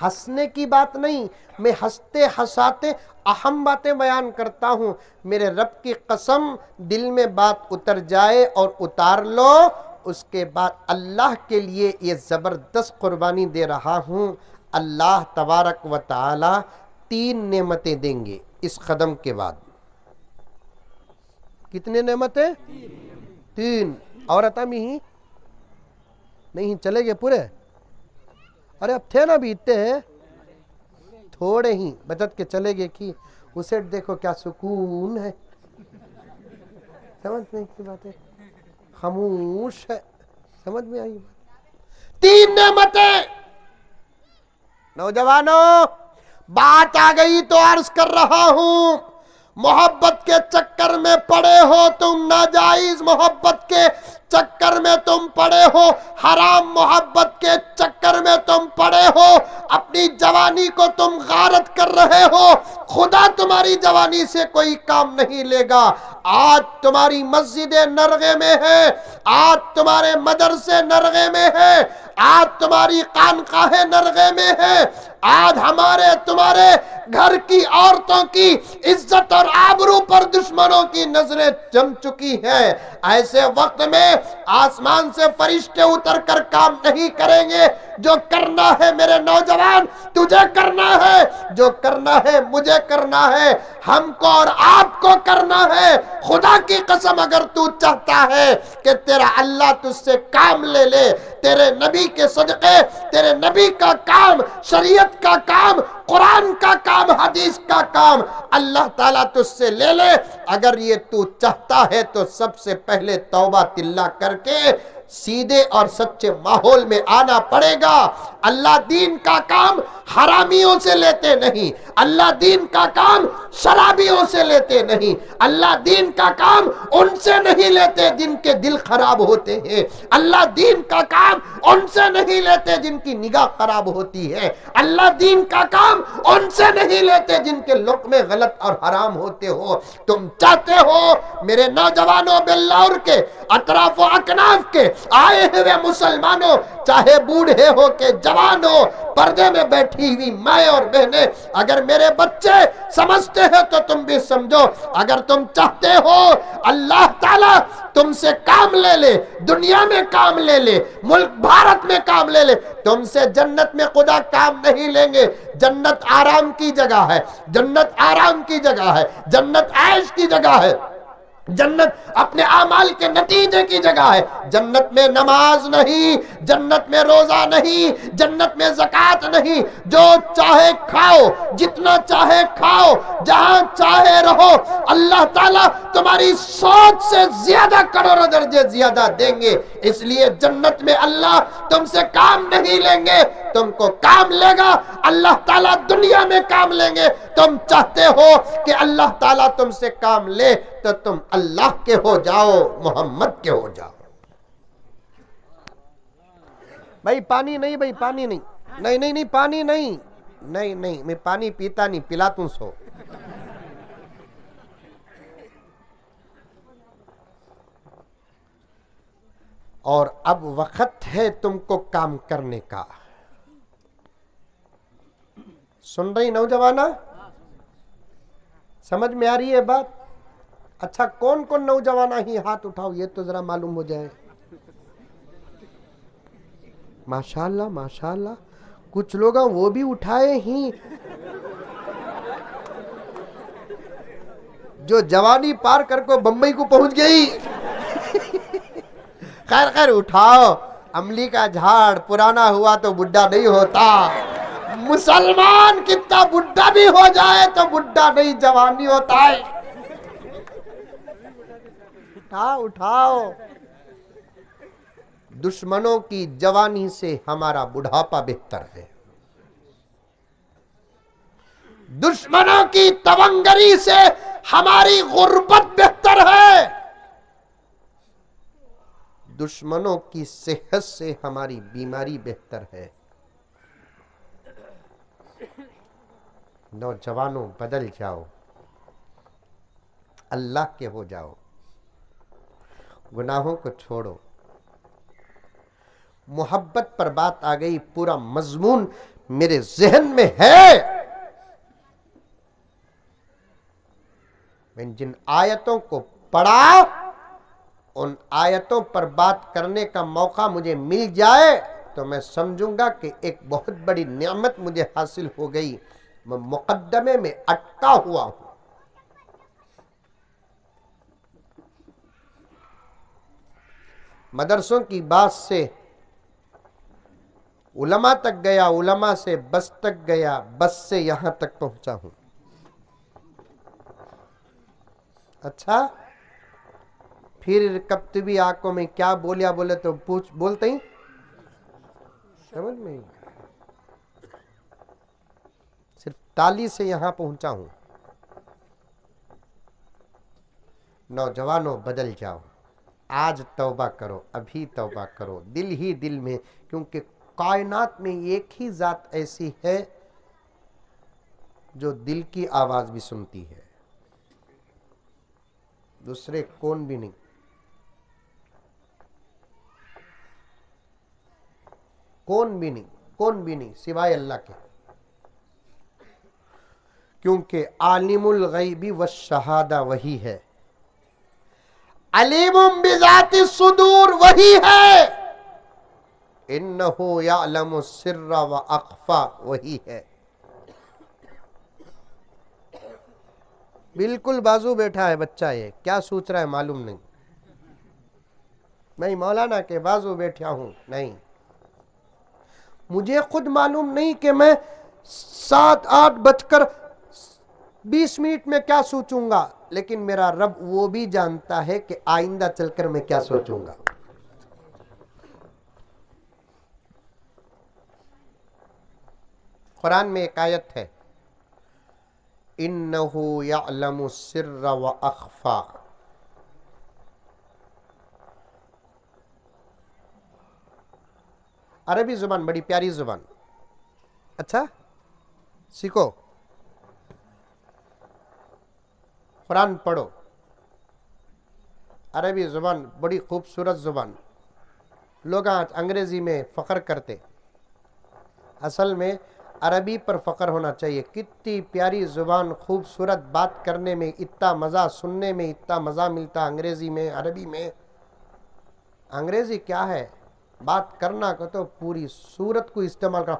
ہنسنے کی بات نہیں، میں ہنستے ہنساتے اہم باتیں بیان کرتا ہوں۔ میرے رب کی قسم، دل میں بات اتر جائے اور اتار لو، اس کے بعد اللہ کے لیے یہ زبردست قربانی دے رہا ہوں، اللہ تبارک و تعالی 3 نعمتیں دیں گے اس قدم کے بعد۔ کتنے نعمتیں؟ 3۔ عورتہ میں ہی نہیں چلے گے پورے؟ ارے اب تھے نا بھی اتنے ہیں، تھوڑے ہی بچت کے چلے گے کی اسے دیکھو کیا سکون ہے، سمجھ میں کی بات ہے، خاموش ہے، سمجھ میں آئی بات؟ 3 نعمتیں۔ نوجوانوں بات آ گئی تو عرض کر رہا ہوں، محبت کے چکر میں پڑے ہو تم، ناجائز محبت کے چکر میں تم پڑے ہو، حرام محبت کے چکر میں تم پڑے ہو، اپنی جوانی کو تم غارت کر رہے ہو، خدا تمہاری جوانی سے کوئی کام نہیں لے گا۔ آج تمہاری مسجدیں نرغے میں ہیں، آج تمہارے مدرسے نرغے میں ہیں، آج تمہاری خانقاہیں نرغے میں ہیں، آج ہمارے تمہارے گھر کی عورتوں کی عزت اور آبرو پر دشمنوں کی نظریں جم چکی ہیں۔ ایسے وقت میں آسمان سے فرشتے اتر کر کام نہیں کریں گے۔ جو کرنا ہے میرے نوجوان تجھے کرنا ہے، جو کرنا ہے مجھے کرنا ہے، ہم کو اور آپ کو کرنا ہے۔ خدا کی قسم اگر تو چاہتا ہے کہ تیرا اللہ تجھ سے کام لے لے، تیرے نبی کے صدقے، تیرے نبی کا کام، شریعت کا کام، قرآن کا کام، حدیث کا کام اللہ تعالیٰ تجھ سے لے لے، اگر یہ تو چاہتا ہے تو سب سے پہلے توبہ تلہ کر کے سیدھے اور سچے ماحول میں آنا پڑے گا۔ اللہ دین کا کام حرامیوں سے لیتے نہیں، اللہ دین کا کام شرابیوں سے لیتے نہیں، اللہ دین کا کام ان سے نہیں لیتے جن کے دل خراب ہوتے ہیں، اللہ دین کا کام ان سے نہیں لیتے جن کی نگاہ خراب ہوتی ہے، اللہ دین کا کام ان سے نہیں لیتے جن کے لقمے غلط اور حرام ہوتے ہو۔ تم چاہتے ہو میرے نوجوانوں بلاور کے، اطراف و اکناف کے آئے ہوئے مسلمانوں، چاہے بوڑھے ہو کہ جوان ہو، پردے میں بیٹھی ہوئی مائیں اور بہنیں، اگر میرے بچے سمجھتے ہیں تو تم بھی سمجھو، اگر تم چاہتے ہو اللہ تعالیٰ تم سے کام لے لے، دنیا میں کام لے لے، ملک بھارت میں کام لے لے، تم سے جنت میں خدا کام نہیں لیں گے۔ جنت آرام کی جگہ ہے، جنت آرام کی جگہ ہے، جنت عیش کی جگہ ہے، جنت اپنے اعمال کے نتیجے کی جگہ ہے۔ جنت میں نماز نہیں، جنت میں روزہ نہیں، جنت میں زکوٰۃ نہیں، جو چاہے کھاؤ، جتنا چاہے کھاؤ، جہاں چاہے رہو، اللہ تعالیٰ تمہاری سوچ سے زیادہ کروڑوں درجے زیادہ دیں گے۔ اس لیے جنت میں اللہ تم سے کام نہیں لیں گے، تم کو کام لے گا اللہ تعالیٰ دنیا میں کام لیں گے۔ تم چاہتے ہو کہ اللہ تعالیٰ تم سے کام لے تو تم اللہ کے ہو جاؤ، محمد کے ہو جاؤ۔ بھائی پانی نہیں، بھائی پانی نہیں، نہیں نہیں نہیں پانی نہیں، نہیں نہیں میں پانی پیتا نہیں، پلاتا ہوں سو۔ اور اب وقت ہے تم کو کام کرنے کا۔ سن رہی نوجوانہ؟ سمجھ میں آ رہی ہے بات؟ اچھا کون کون نوجوانہ ہی ہاتھ اٹھاؤ، یہ تو ذرا معلوم ہو جائے۔ ماشاءاللہ ماشاءاللہ، کچھ لوگ وہ بھی اٹھائے ہی جو جوانی پار کر کو بمبئی کو پہنچ گئی۔ خیر خیر اٹھاؤ، املی کا جھاڑ پرانا ہوا تو بڈھا نہیں ہوتا۔ مسلمان کتنا بڈھا بھی ہو جائے تو بڈھا نہیں جوانی ہوتا ہے۔ اٹھاؤ اٹھاؤ، دشمنوں کی جوانی سے ہمارا بڑھاپا بہتر ہے، دشمنوں کی تونگری سے ہماری غربت بہتر ہے، دشمنوں کی صحت سے ہماری بیماری بہتر ہے۔ نوجوانوں بدل جاؤ، اللہ کے ہو جاؤ، گناہوں کو چھوڑو۔ محبت پر بات آ گئی، پورا مضمون میرے ذہن میں ہے۔ میں جن آیتوں کو پڑھا ان آیتوں پر بات کرنے کا موقع مجھے مل جائے تو میں سمجھوں گا کہ ایک بہت بڑی نعمت مجھے حاصل ہو گئی، میں مقدمے میں اٹکا ہوا ہوں۔ مدرسوں کی بات سے علماء تک گیا، علماء سے بس تک گیا، بس سے یہاں تک پہنچا ہوں۔ اچھا پھر کبتبی آنکھوں میں کیا بولیا بولے تو بولتے ہی سمجھ میں، صرف تالی سے یہاں پہنچا ہوں۔ نوجوانوں بدل جاؤ، آج توبہ کرو، ابھی توبہ کرو، دل ہی دل میں، کیونکہ کائنات میں ایک ہی ذات ایسی ہے جو دل کی آواز بھی سنتی ہے، دوسرے کون بھی نہیں، کون بھی نہیں، کون بھی نہیں سوائے اللہ کے، کیونکہ عالم الغیب والشہادہ وہی ہے، علیم بذات الصدور وہی ہے، انہو یعلم السر واخفی وہی ہے۔ بالکل بازو بیٹھا ہے بچہ، یہ کیا سوچ رہا ہے معلوم نہیں. میں مولانا کے بازو بیٹھا ہوں نہیں. مجھے خود معلوم نہیں کہ میں 7:08:20 میں کیا سوچوں گا، لیکن میرا رب وہ بھی جانتا ہے کہ آئندہ چل کر میں کیا سوچوں گا. قرآن میں ایک آیت ہے، اِنَّهُ يَعْلَمُ السِّرَّ وَأَخْفَى. عربی زبان بڑی پیاری زبان، اچھا سیکھو، قرآن پڑھو. عربی زبان بڑی خوبصورت زبان. لوگ آج انگریزی میں فخر کرتے، اصل میں عربی پر فخر ہونا چاہیے. کتنی پیاری زبان، خوبصورت، بات کرنے میں اتنا مزہ، سننے میں اتنا مزہ ملتا انگریزی میں، عربی میں. انگریزی کیا ہے، بات کرنا کو تو پوری صورت کو استعمال کرنا.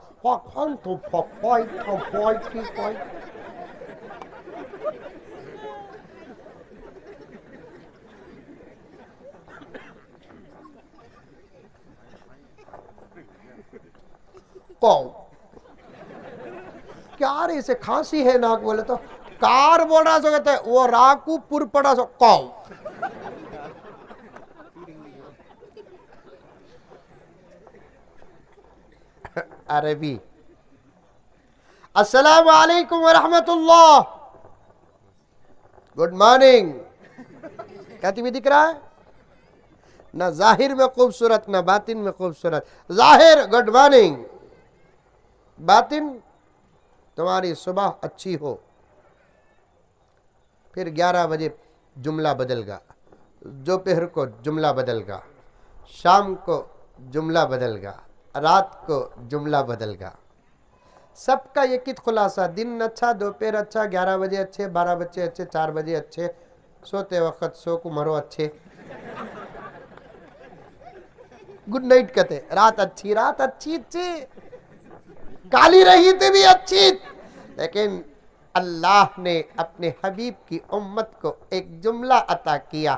کیا رہے اسے کھانسی ہے ناک بولے تو کار بول رہا سو کہتے ہیں وہ راکو پور پڑا سو قاؤ. عربی السلام علیکم ورحمت اللہ، گڈ مارننگ کہتی بھی دکھ رہا ہے. نہ ظاہر میں خوبصورت نہ باطن میں خوبصورت. ظاہر گڈ مارننگ، باطن تمہاری صبح اچھی ہو. پھر 11 بجے جملہ بدل گا، دوپہر کو جملہ بدل گا، شام کو جملہ بدل گا، رات کو جملہ بدل گا. سب کا یہ کت خلاصہ، دن اچھا، دوپہر اچھا، 11 بجے اچھے، 12 بجے اچھے، 4 بجے اچھے، سوتے وقت سو کو مرو اچھے، گڈ نائٹ کہتے. رات اچھی، رات اچھی اچھی، کالی رہی تھی بھی اچھی. لیکن اللہ نے اپنے حبیب کی امت کو ایک جملہ عطا کیا،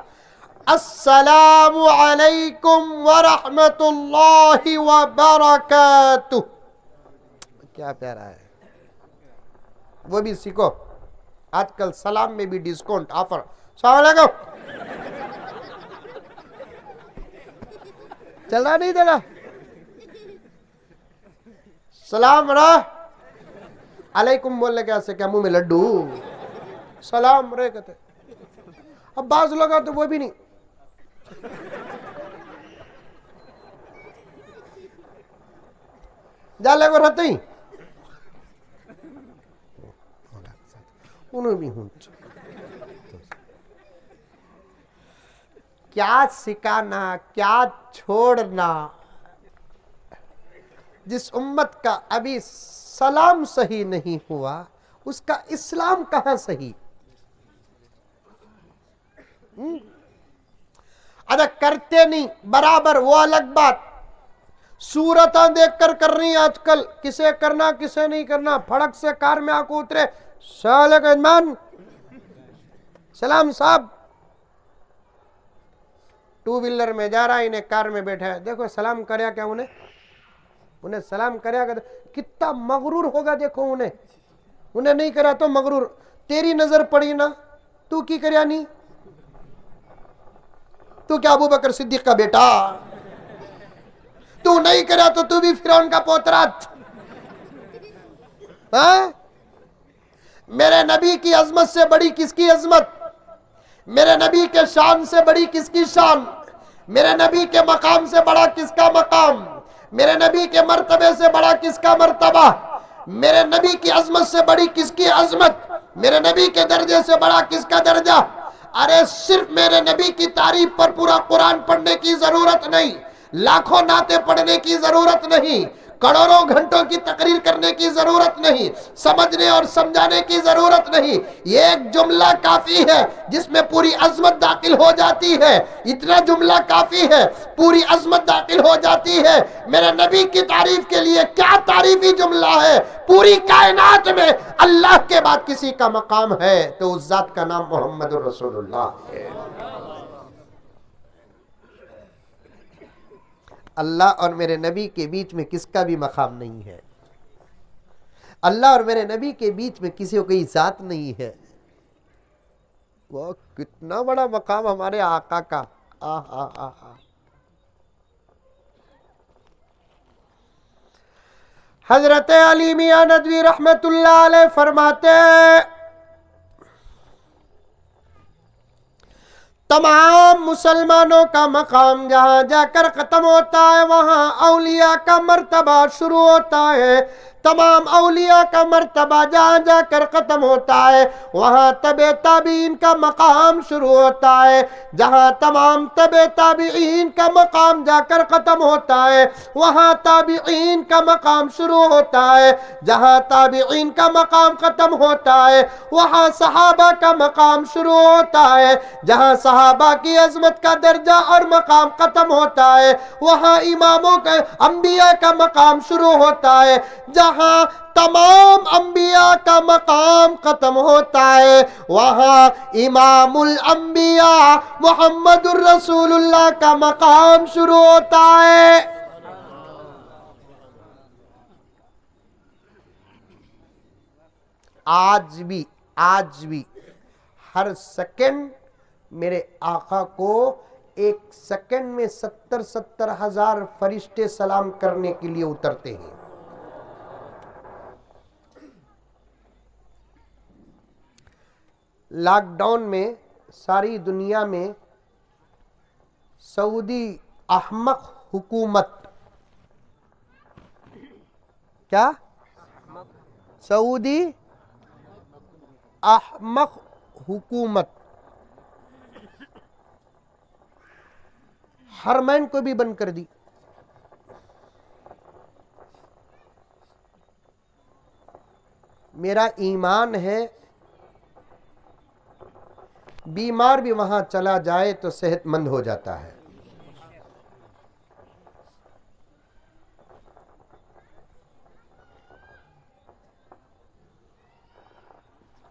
السلام علیکم ورحمت اللہ وبرکاتہ. کیا پیارا ہے، وہ بھی سیکھو. آج کل سلام میں بھی ڈسکاؤنٹ آفر. السلام علیکم چل رہا نہیں چلا. سلام علیکم بولنے کے سے کیا منہ میں لڈو، سلام رے کہتے. اب بعض لوگ تو وہ بھی نہیں. جالے کو رہتے ہی انہوں بھی ہوں. کیا سکھانا، کیا چھوڑنا. جس امت کا ابھی سلام صحیح نہیں ہوا اس کا اسلام کہاں صحیح. ادا کرتے نہیں برابر وہ الگ بات. صورتاں دیکھ کر رہی آج کل، کسے کرنا کسے نہیں کرنا. پھڑک سے کار میں آ کو اترے، سلام سلام صاحب. ٹو ویلر میں جا رہا ہے، انہیں کار میں بیٹھا ہے، دیکھو سلام کریا کیا انہیں سلام کریا کیا. کتنا مغرور ہوگا دیکھو. انہیں نہیں کرا تو مغرور. تیری نظر پڑی نا، تو کی کریا نہیں. تو کیا ابو بکر صدیق کا بیٹا، تو نہیں کرا تو بھی فرعون کا پوترا. میرے نبی کی عظمت سے بڑی کس کی عظمت، میرے نبی کے شان سے بڑی کس کی شان، میرے نبی کے مقام سے بڑا کس کا مقام، میرے نبی کے مرتبے سے بڑا کس کا مرتبہ، میرے نبی کی عظمت سے بڑی کس کی عظمت، میرے نبی کے درجے سے بڑا کس کا درجہ. ارے صرف میرے نبی کی تعریف پر پورا قرآن پڑھنے کی ضرورت نہیں، لاکھوں نعتیں پڑھنے کی ضرورت نہیں. کروڑوں گھنٹوں کی تقریر کرنے کی ضرورت نہیں، سمجھنے اور سمجھانے کی ضرورت نہیں، یہ ایک جملہ کافی ہے جس میں پوری عظمت داخل ہو جاتی ہے، اتنا جملہ کافی ہے، پوری عظمت داخل ہو جاتی ہے۔ میرے نبی کی تعریف کے لیے کیا تعریفی جملہ ہے؟ پوری کائنات میں اللہ کے بعد کسی کا مقام ہے تو اس ذات کا نام محمد رسول اللہ ہے۔ اللہ اور میرے نبی کے بیچ میں کس کا بھی مقام نہیں ہے، اللہ اور میرے نبی کے بیچ میں کسی کو کوئی ذات نہیں ہے۔ وہ کتنا بڑا مقام ہمارے آقا کا، حضرت علی میاں ندوی رحمت اللہ علیہ فرماتے ہیں تمام مسلمانوں کا مقام جہاں جا کر ختم ہوتا ہے وہاں اولیاء کا مرتبہ شروع ہوتا ہے، تمام اولیاء کا مرتبہ جہاں جا کر ختم ہوتا ہے وہاں تبع تابعین کا مقام شروع ہوتا ہے، جہاں تمام تبع تابعین کا مقام جا کر ختم ہوتا ہے وہاں تابعین کا مقام شروع ہوتا ہے، جہاں تابعین کا مقام ختم ہوتا ہے وہاں صحابہ کا مقام شروع ہوتا ہے، جہاں صحابہ کی عظمت کا درجہ اور مقام ختم ہوتا ہے وہاں اماموں کا انبیاء کا مقام شروع ہوتا ہے، جہاں تمام انبیاء کا مقام ختم ہوتا ہے وہاں امام الانبیاء محمد الرسول اللہ کا مقام شروع ہوتا ہے۔ آج بھی ہر سیکنڈ میرے آقا کو ایک سیکنڈ میں 70,000 فرشتے سلام کرنے کے لیے اترتے ہیں۔ لاک ڈاؤن میں ساری دنیا میں سعودی احمق حکومت، کیا؟ سعودی احمق حکومت حرمین کو بھی بند کر دی۔ میرا ایمان ہے بیمار بھی وہاں چلا جائے تو صحت مند ہو جاتا ہے۔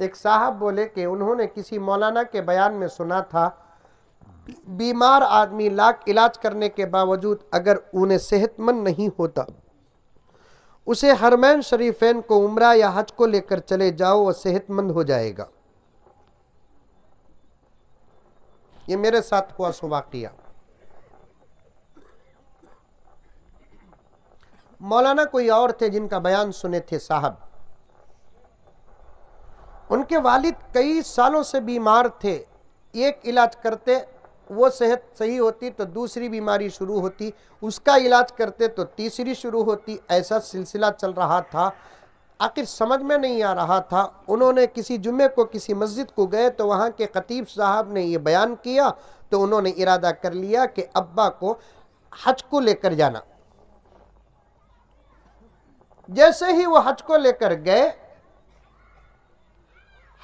ایک صاحب بولے کہ انہوں نے کسی مولانا کے بیان میں سنا تھا بیمار آدمی لاکھ علاج کرنے کے باوجود اگر انہیں صحت مند نہیں ہوتا اسے حرمین شریفین کو عمرہ یا حج کو لے کر چلے جاؤ وہ صحت مند ہو جائے گا۔ یہ میرے ساتھ ہوا سو واقعہ۔ مولانا کوئی اور تھے جن کا بیان سنے تھے صاحب، ان کے والد کئی سالوں سے بیمار تھے، ایک علاج کرتے وہ صحت صحیح ہوتی تو دوسری بیماری شروع ہوتی، اس کا علاج کرتے تو تیسری شروع ہوتی، ایسا سلسلہ چل رہا تھا۔ آخر سمجھ میں نہیں آ رہا تھا، انہوں نے کسی جمعے کو کسی مسجد کو گئے تو وہاں کے خطیب صاحب نے یہ بیان کیا تو انہوں نے ارادہ کر لیا کہ ابا کو حج کو لے کر جانا۔ جیسے ہی وہ حج کو لے کر گئے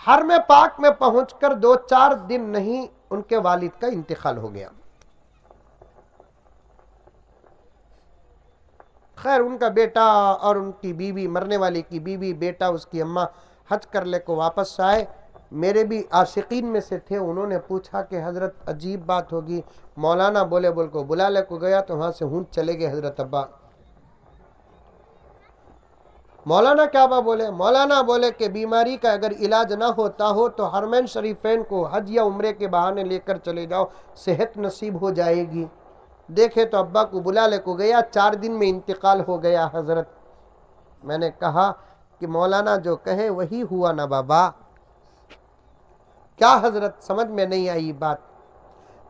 حرم پاک میں پہنچ کر 2-4 دن نہیں ان کے والد کا انتقال ہو گیا۔ خیر ان کا بیٹا اور ان کی بیوی، مرنے والے کی بیوی، بیٹا، اس کی اماں حج کر لے کو واپس آئے۔ میرے بھی عاشقین میں سے تھے، انہوں نے پوچھا کہ حضرت عجیب بات ہوگی، مولانا بولے بول کو بلا لے کو گیا تو وہاں سے ہونٹ چلے گئے حضرت ابا۔ مولانا کیا بولے؟ مولانا بولے کہ بیماری کا اگر علاج نہ ہوتا ہو تو حرمین شریفین کو حج یا عمرے کے بہانے لے کر چلے جاؤ، صحت نصیب ہو جائے گی۔ دیکھے تو ابا کو بلا لے کو گیا، 4 دن میں انتقال ہو گیا حضرت۔ میں نے کہا کہ مولانا جو کہے وہی ہوا نا بابا۔ کیا حضرت؟ سمجھ میں نہیں آئی بات۔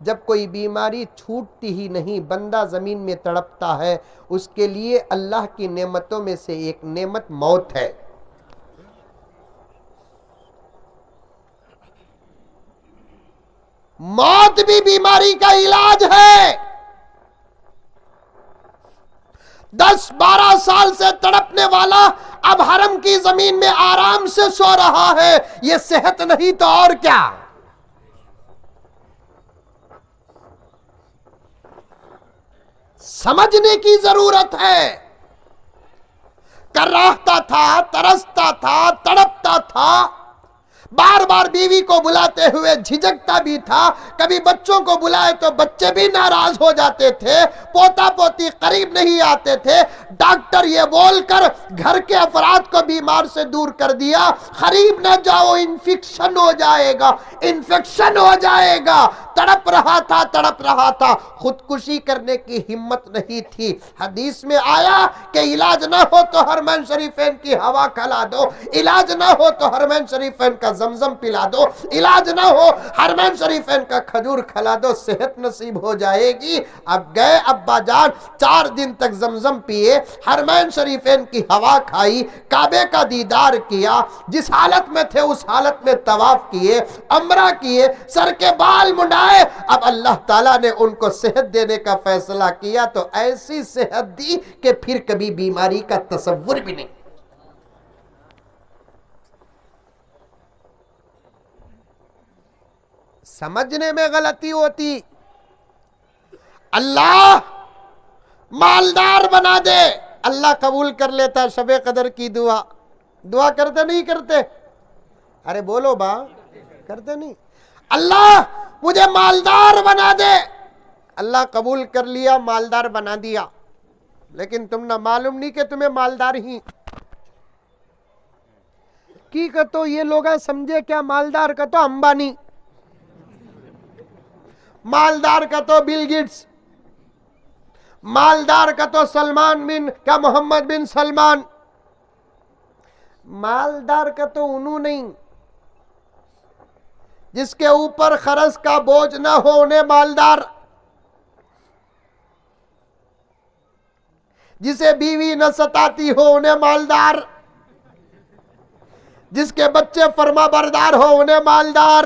جب کوئی بیماری چھوٹتی ہی نہیں، بندہ زمین میں تڑپتا ہے، اس کے لیے اللہ کی نعمتوں میں سے ایک نعمت موت ہے۔ موت بھی بیماری کا علاج ہے۔ 10-12 سال سے تڑپنے والا اب حرم کی زمین میں آرام سے سو رہا ہے. یہ صحت نہیں تو اور کیا؟ سمجھنے کی ضرورت ہے. کراہتا تھا، ترستا تھا، تڑپتا تھا، بار بار بیوی کو بلاتے ہوئے جھجکتا بھی تھا. کبھی بچوں کو بلائے تو بچے بھی ناراض ہو جاتے تھے، پوتا پوتی قریب نہیں آتے تھے. ڈاکٹر یہ بول کر گھر کے افراد کو بیمار سے دور کر دیا، قریب نہ جاؤ انفیکشن ہو جائے گا، انفیکشن ہو جائے گا. تڑپ رہا تھا، تڑپ رہا تھا، خودکشی کرنے کی ہمت نہیں تھی. حدیث میں آیا کہ علاج نہ ہو تو حرمین شریفین کی ہوا کھلا دو، علاج نہ ہو تو حرمین شریفین کا زمزم پلا دو، علاج نہ ہو حرمین شریفین کا کھجور کھلا دو، صحت نصیب ہو جائے گی. اب گئے ابا جان، 4 دن تک زمزم پیے، حرمین شریفین کی ہوا کھائی، کعبے کا دیدار کیا، جس حالت میں تھے اس حالت میں طواف کیے، عمرہ کیے، سر کے بال منڈائے. اب اللہ تعالیٰ نے ان کو صحت دینے کا فیصلہ کیا تو ایسی صحت دی کہ پھر کبھی بیماری کا تصور بھی نہیں. سمجھنے میں غلطی ہوتی. اللہ مالدار بنا دے، اللہ قبول کر لیتا شب قدر کی دعا. دعا کرتے نہیں کرتے؟ ارے بولو با، کرتے نہیں؟ اللہ مجھے مالدار بنا دے، اللہ قبول کر لیا، مالدار بنا دیا. لیکن تم نہ معلوم نہیں کہ تمہیں مالدار ہی کی کہ تو یہ لوگ سمجھے کیا؟ مالدار کا تو امبانی، مالدار کا تو بل گیٹس، مالدار کا تو سلمان بن کیا محمد بن سلمان. مالدار کا تو انہوں نہیں جس کے اوپر خرچ کا بوجھ نہ ہو، انہیں مالدار. جسے بیوی نہ ستاتی ہو انہیں مالدار، جس کے بچے فرما بردار ہو انہیں مالدار.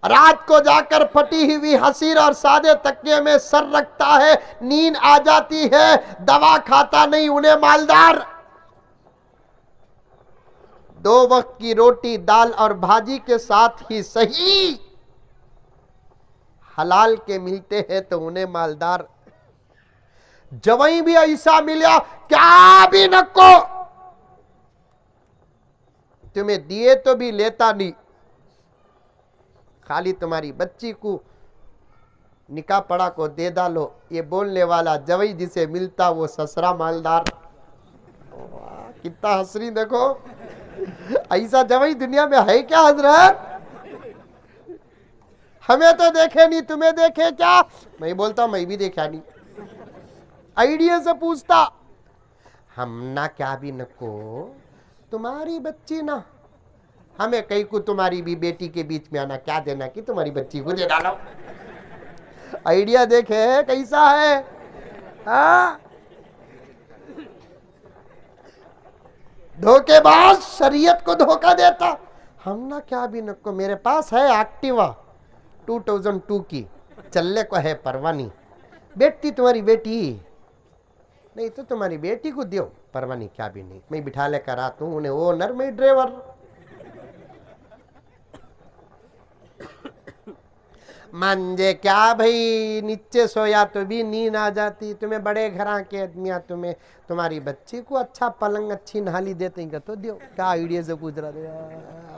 رات کو جا کر پھٹی ہوئی حسیر اور سادے تکیے میں سر رکھتا ہے، نیند آ جاتی ہے، دوا کھاتا نہیں، انہیں مالدار. 2 وقت کی روٹی دال اور بھاجی کے ساتھ ہی صحیح حلال کے ملتے ہیں تو انہیں مالدار. جوائیں بھی ایسا ملیا کیا بھی نکو، تمہیں دیے تو بھی لیتا نہیں، خالی تمہاری بچی کو نکاح پڑا کو دے ڈالو. یہ بولنے والا جوئی جسے ملتا وہ سسرا مالدار. کتنا حسری دیکھو، ایسا جوئی دنیا میں ہے کیا حضرت؟ ہمیں تو دیکھے نہیں، تمہیں دیکھے کیا؟ میں بولتا ہوں میں بھی دیکھا نہیں. آئیڈیا سے پوچھتا، ہم نہ کیا بھی نکو، تمہاری بچی نہ، ہمیں کئی کو تمہاری بھی بیٹی کے بیچ میں آنا کیا دینا کہ تمہاری بچی کو دے ڈالو. آئیڈیا دیکھے کیسا ہے. دھوکے باز شریعت کو دھوکہ دیتا. ہم نہ کیا بھی نکو، میرے پاس ہے ایکٹیوا 2002 کی، چلنے کو ہے پروانی. بیٹی تمہاری بیٹی نہیں تو تمہاری بیٹی کو دیو، پروانی کیا بھی نہیں، میں بٹھا لے کر آتا ہوں انہیں، اونر میں ڈرائیور. منجے کیا بھئی، نیچے سویا تو بھی نیند آ جاتی. تمہیں بڑے گھراں کے آدمیاں تمہیں تمہاری بچی کو اچھا پلنگ اچھی نہالی دیتے ہیں تو دیو. کیا آئیڈیا سے پوچھ رہا تھا.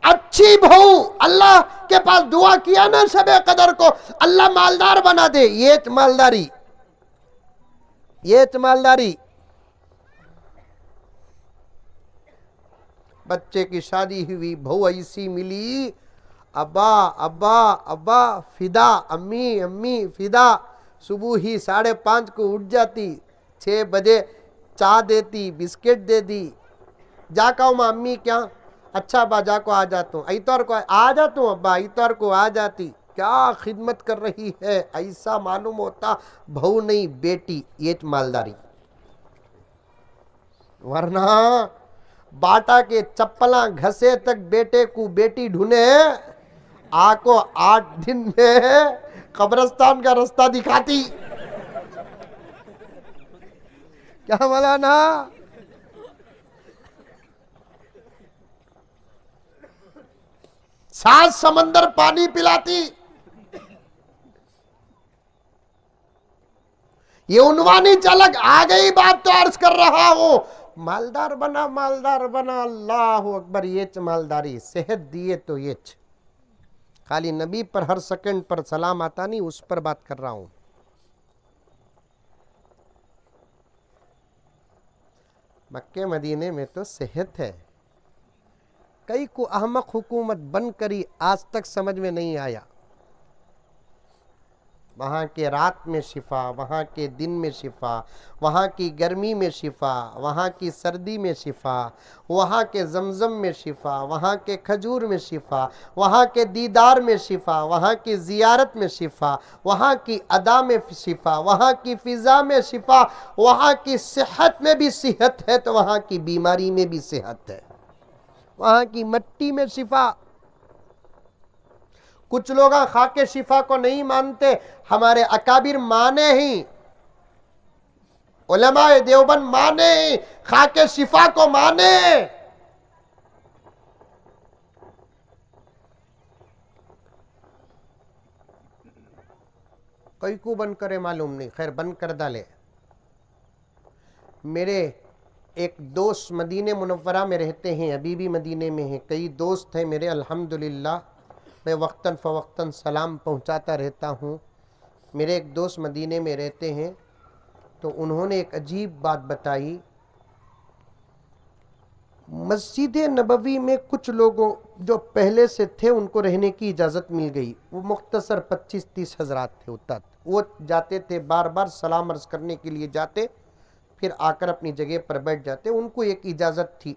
اچھی بہو اللہ کے پاس دعا کیا نا شب قدر کو، اللہ مالدار بنا دے. یہ مالداری، یہ مالداری. بچے کی شادی ہوئی، بہو ایسی ملی، ابا ابا ابا فدا، امی امی فدا. صبح ہی 5:30 کو اٹھ جاتی، 6 بجے چائے دیتی، بسکٹ دے دی. جا کا ہوں امی کیا؟ اچھا ابا جا کو آ جاتا ہوں، اتوار کو آ جاتا ہوں ابا، اتوار کو آ جاتی. کیا خدمت کر رہی ہے. ایسا معلوم ہوتا بہو نہیں بیٹی. یہ مالداری. ورنہ باٹا کے چپلاں گھسے تک بیٹے کو بیٹی ڈھونے آپ کو 8 دن میں قبرستان کا رستہ دکھاتی کیا مولانا؟ 7 سمندر پانی پلاتی. یہ عنوانی جھلک آ گئی بات تو عرض کر رہا ہوں. مالدار بنا، مالدار بنا، اللہ اکبر. یہ مالداری صحت دیے تو یہ خالی نبی پر ہر سیکنڈ پر سلام آتا نہیں، اس پر بات کر رہا ہوں. مکہ مدینے میں تو صحت ہے. کئی کو احمق حکومت بن کری آج تک سمجھ میں نہیں آیا. وہاں کے رات میں شفا، وہاں کے دن میں شفا، وہاں کی گرمی میں شفا، وہاں کی سردی میں شفا، وہاں کے زمزم میں شفا، وہاں کے کھجور میں شفا، وہاں کے دیدار میں شفا، وہاں کی زیارت میں شفا، وہاں کی ادا میں شفا، وہاں کی فضا میں شفا. وہاں کی صحت میں بھی صحت ہے تو وہاں کی بیماری میں بھی صحت ہے. وہاں کی مٹی میں شفا. کچھ لوگ خاک شفا کو نہیں مانتے، ہمارے اکابر مانے ہی، علماء دیوبند مانے ہی، خاک شفا کو مانے. کوئی کو بند کرے معلوم نہیں، خیر بند کر ڈالے. میرے ایک دوست مدینہ منورہ میں رہتے ہیں، ابھی بھی مدینے میں ہیں. کئی دوست ہیں میرے الحمدللہ، میں وقتاً فوقتاً سلام پہنچاتا رہتا ہوں. میرے ایک دوست مدینے میں رہتے ہیں، تو انہوں نے ایک عجیب بات بتائی. مسجد نبوی میں کچھ لوگوں جو پہلے سے تھے ان کو رہنے کی اجازت مل گئی. وہ مختصر 25-30 حضرات تھے. وہ جاتے تھے، بار بار سلام عرض کرنے کے لیے جاتے، پھر آ کر اپنی جگہ پر بیٹھ جاتے. ان کو ایک اجازت تھی.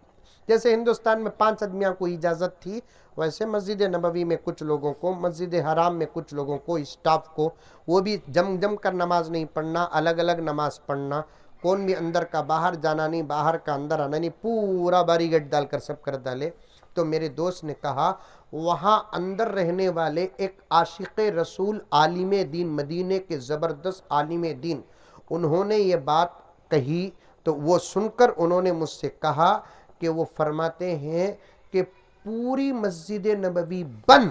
جیسے ہندوستان میں 5 آدمیوں کو اجازت تھی، ویسے مسجد نبوی میں کچھ لوگوں کو، مسجد حرام میں کچھ لوگوں کو، اسٹاف کو، وہ بھی جم کر نماز نہیں پڑھنا، الگ الگ نماز پڑھنا. کون بھی اندر کا باہر جانا نہیں، باہر کا اندر آنا نہیں، پورا باری گیٹ ڈال کر سب کر ڈالے. تو میرے دوست نے کہا وہاں اندر رہنے والے ایک عاشق رسول عالم دین، مدینے کے زبردست عالم دین، انہوں نے یہ بات کہی. تو وہ سن کر انہوں نے مجھ سے کہا کہ وہ فرماتے ہیں کہ پوری مسجد نبوی بند،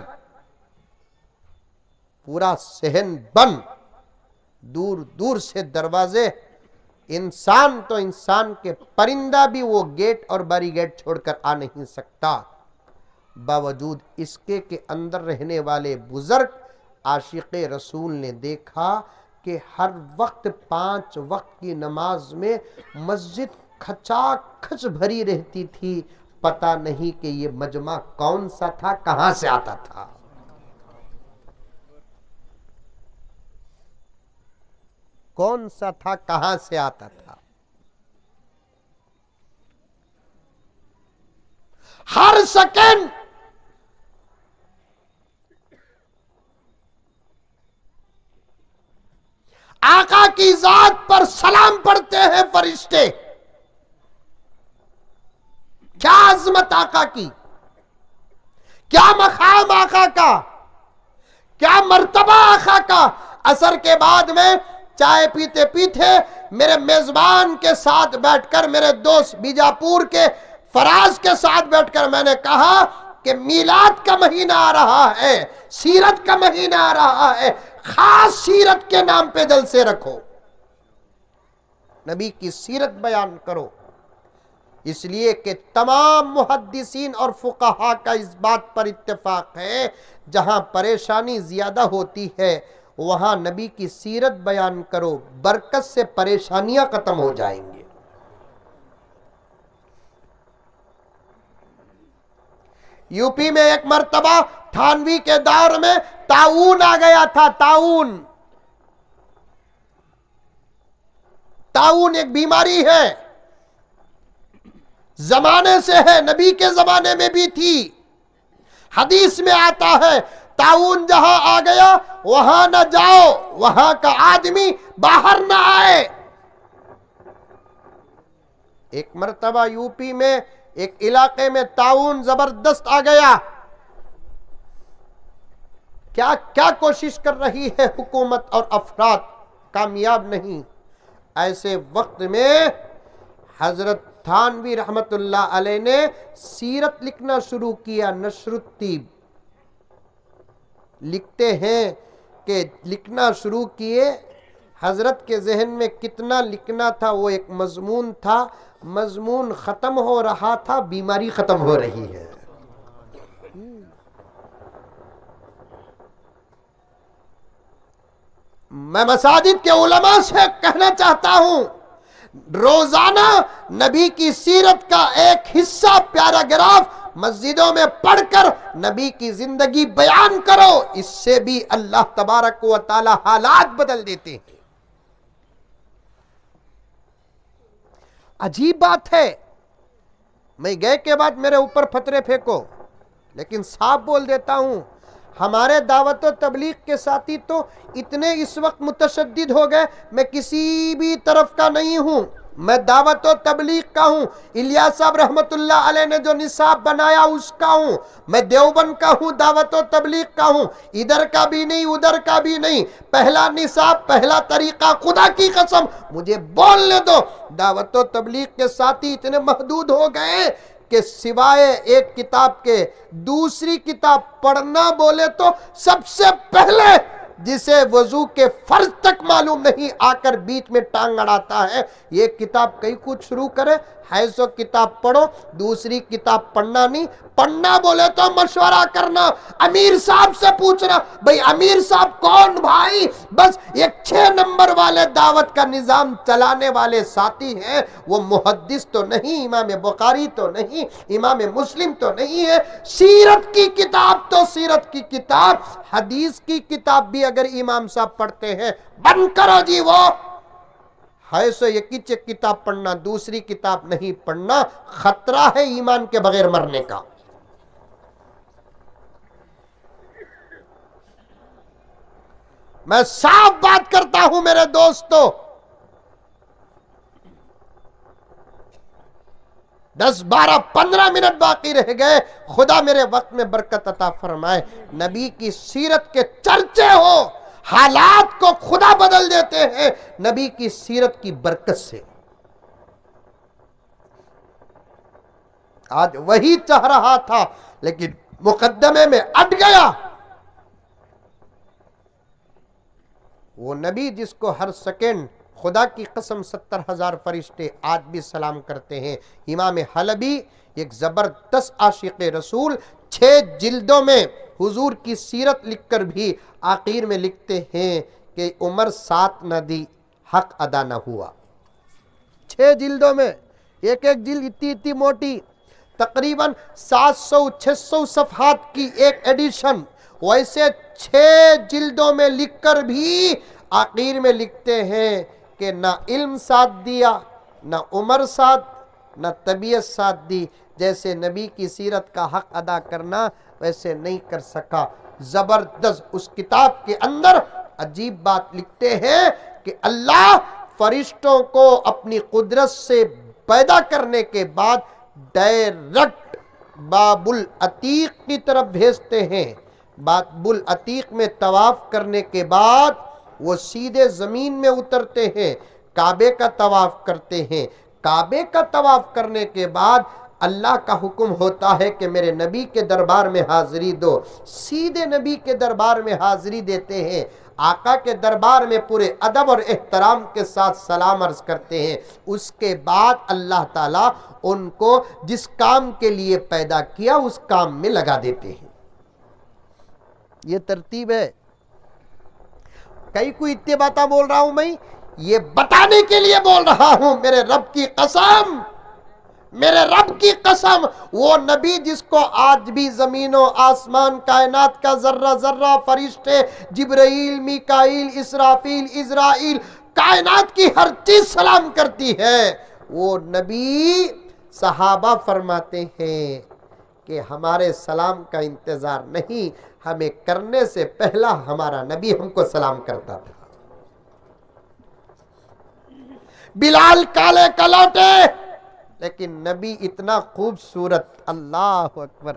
پورا صحن بند، دور دور سے دروازے. انسان تو انسان کے، پرندہ بھی وہ گیٹ اور باری گیٹ چھوڑ کر آ نہیں سکتا. باوجود اس کے کہ اندر رہنے والے بزرگ عاشق رسول نے دیکھا کہ ہر وقت 5 وقت کی نماز میں مسجد کھچا کھچ بھری رہتی تھی. پتہ نہیں کہ یہ مجمع کون سا تھا، کہاں سے آتا تھا. کون سا تھا، کہاں سے آتا تھا. ہر سیکنڈ آقا کی ذات پر سلام پڑھتے ہیں فرشتے. کیا عظمت آقا کی، کیا مقام آقا کا، کیا مرتبہ آقا کا. عصر کے بعد میں چائے پیتے پیتے میرے میزبان کے ساتھ بیٹھ کر، میرے دوست بیجاپور کے فراز کے ساتھ بیٹھ کر میں نے کہا کہ میلاد کا مہینہ آ رہا ہے، سیرت کا مہینہ آ رہا ہے، خاص سیرت کے نام پہ جلسے رکھو، نبی کی سیرت بیان کرو. اس لیے کہ تمام محدثین اور فقہا کا اس بات پر اتفاق ہے، جہاں پریشانی زیادہ ہوتی ہے وہاں نبی کی سیرت بیان کرو، برکت سے پریشانیاں ختم ہو جائیں گے. یو پی میں ایک مرتبہ تھانوی کے دور میں طاعون آ گیا تھا. طاعون ایک بیماری ہے، زمانے سے ہے، نبی کے زمانے میں بھی تھی. حدیث میں آتا ہے طاعون جہاں آ گیا وہاں نہ جاؤ، وہاں کا آدمی باہر نہ آئے. ایک مرتبہ یو پی میں ایک علاقے میں طاعون زبردست آ گیا. کیا کیا کوشش کر رہی ہے حکومت اور افراد، کامیاب نہیں۔ ایسے وقت میں حضرت تھانوی رحمت اللہ علیہ نے سیرت لکھنا شروع کیا، نشر الطیب۔ لکھتے ہیں کہ لکھنا شروع کیے، حضرت کے ذہن میں کتنا لکھنا تھا، وہ ایک مضمون تھا، مضمون ختم ہو رہا تھا، بیماری ختم ہو رہی ہے۔ میں مساجد کے علماء سے کہنا چاہتا ہوں، روزانہ نبی کی سیرت کا ایک حصہ پیراگراف مسجدوں میں پڑھ کر نبی کی زندگی بیان کرو، اس سے بھی اللہ تبارک و تعالی حالات بدل دیتے ہیں۔ عجیب بات ہے، میں گئے کے بعد میرے اوپر فترے پھینکو، لیکن صاف بول دیتا ہوں، ہمارے دعوت و تبلیغ کے ساتھی تو اتنے اس وقت متشدد ہو گئے، میں کسی بھی طرف کا نہیں ہوں، میں دعوت و تبلیغ کا ہوں۔ الیاس صاحب رحمت اللہ علیہ نے جو نصاب بنایا اس کا ہوں، میں دیوبند کا ہوں، دعوت و تبلیغ کا ہوں، ادھر کا بھی نہیں ادھر کا بھی نہیں، پہلا نصاب پہلا طریقہ، خدا کی قسم مجھے بولنے دو۔ دعوت و تبلیغ کے ساتھی اتنے محدود ہو گئے کہ سوائے ایک کتاب کے دوسری کتاب پڑھنا بولے تو سب سے پہلے جسے وضو کے فرض تک معلوم نہیں آ کر بیچ میں ٹانگ اڑاتا ہے، یہ کتاب کئی کچھ شروع کرے، حیث و کتاب پڑھو، دوسری کتاب پڑھنا نہیں، پڑھنا بولے تو مشورہ کرنا، امیر صاحب سے پوچھنا، بھئی امیر صاحب کون بھائی، بس ایک 6 نمبر والے دعوت کا نظام چلانے والے ساتھی ہیں، وہ محدث تو نہیں، امام بخاری تو نہیں، امام مسلم تو نہیں ہے، سیرت کی کتاب تو سیرت کی کتاب، حدیث کی کتاب بھی اگر امام صاحب پڑھتے ہیں بند کرو جی، وہ ہے سو یکی چک کتاب پڑھنا، دوسری کتاب نہیں پڑھنا، خطرہ ہے ایمان کے بغیر مرنے کا۔ میں صاف بات کرتا ہوں میرے دوستو، 10 12 15 منٹ باقی رہ گئے، خدا میرے وقت میں برکت عطا فرمائے، نبی کی سیرت کے چرچے ہو، حالات کو خدا بدل دیتے ہیں نبی کی سیرت کی برکت سے۔ آج وہی چاہ رہا تھا لیکن مقدمے میں اٹ گیا، وہ نبی جس کو ہر سیکنڈ خدا کی قسم 70,000 فرشتے آج بھی سلام کرتے ہیں، امام حلبی ایک زبردست عاشق رسول، 6 جلدوں میں حضور کی سیرت لکھ کر بھی آخر میں لکھتے ہیں کہ عمر ساتھ نہ دی حق ادا نہ ہوا۔ 6 جلدوں میں، ایک ایک جلد اتنی موٹی، تقریباً 700-600 صفحات کی ایک ایڈیشن، ویسے 6 جلدوں میں لکھ کر بھی آخر میں لکھتے ہیں کہ نہ علم ساتھ دیا، نہ عمر ساتھ، نہ طبیعت ساتھ دی، جیسے نبی کی سیرت کا حق ادا کرنا ویسے نہیں کر سکا۔ زبردست اس کتاب کے اندر عجیب بات لکھتے ہیں کہ اللہ فرشتوں کو اپنی قدرت سے پیدا کرنے کے بعد ڈائریکٹ باب العتیق کی طرف بھیجتے ہیں، باب العتیق میں طواف کرنے کے بعد وہ سیدھے زمین میں اترتے ہیں، کعبے کا طواف کرتے ہیں، کعبے کا طواف کرنے کے بعد اللہ کا حکم ہوتا ہے کہ میرے نبی کے دربار میں حاضری دو، سیدھے نبی کے دربار میں حاضری دیتے ہیں، آقا کے دربار میں پورے ادب اور احترام کے ساتھ سلام عرض کرتے ہیں، اس کے بعد اللہ تعالیٰ ان کو جس کام کے لیے پیدا کیا اس کام میں لگا دیتے ہیں۔ یہ ترتیب ہے۔ کئی کوئی اتنی باتیں بول رہا ہوں، میں یہ بتانے کے لیے بول رہا ہوں، میرے رب کی قسم، میرے رب کی قسم، وہ نبی جس کو آج بھی زمین و آسمان کائنات کا ذرہ ذرہ، فرشتے جبرائیل، میکائیل، اسرافیل، عزرائیل، کائنات کی ہر چیز سلام کرتی ہے، وہ نبی صحابہ فرماتے ہیں کہ ہمارے سلام کا انتظار نہیں، ہمیں کرنے سے پہلا ہمارا نبی ہم کو سلام کرتا تھا۔ بلال کالے کلوٹے لیکن نبی اتنا خوبصورت، اللہ اکبر۔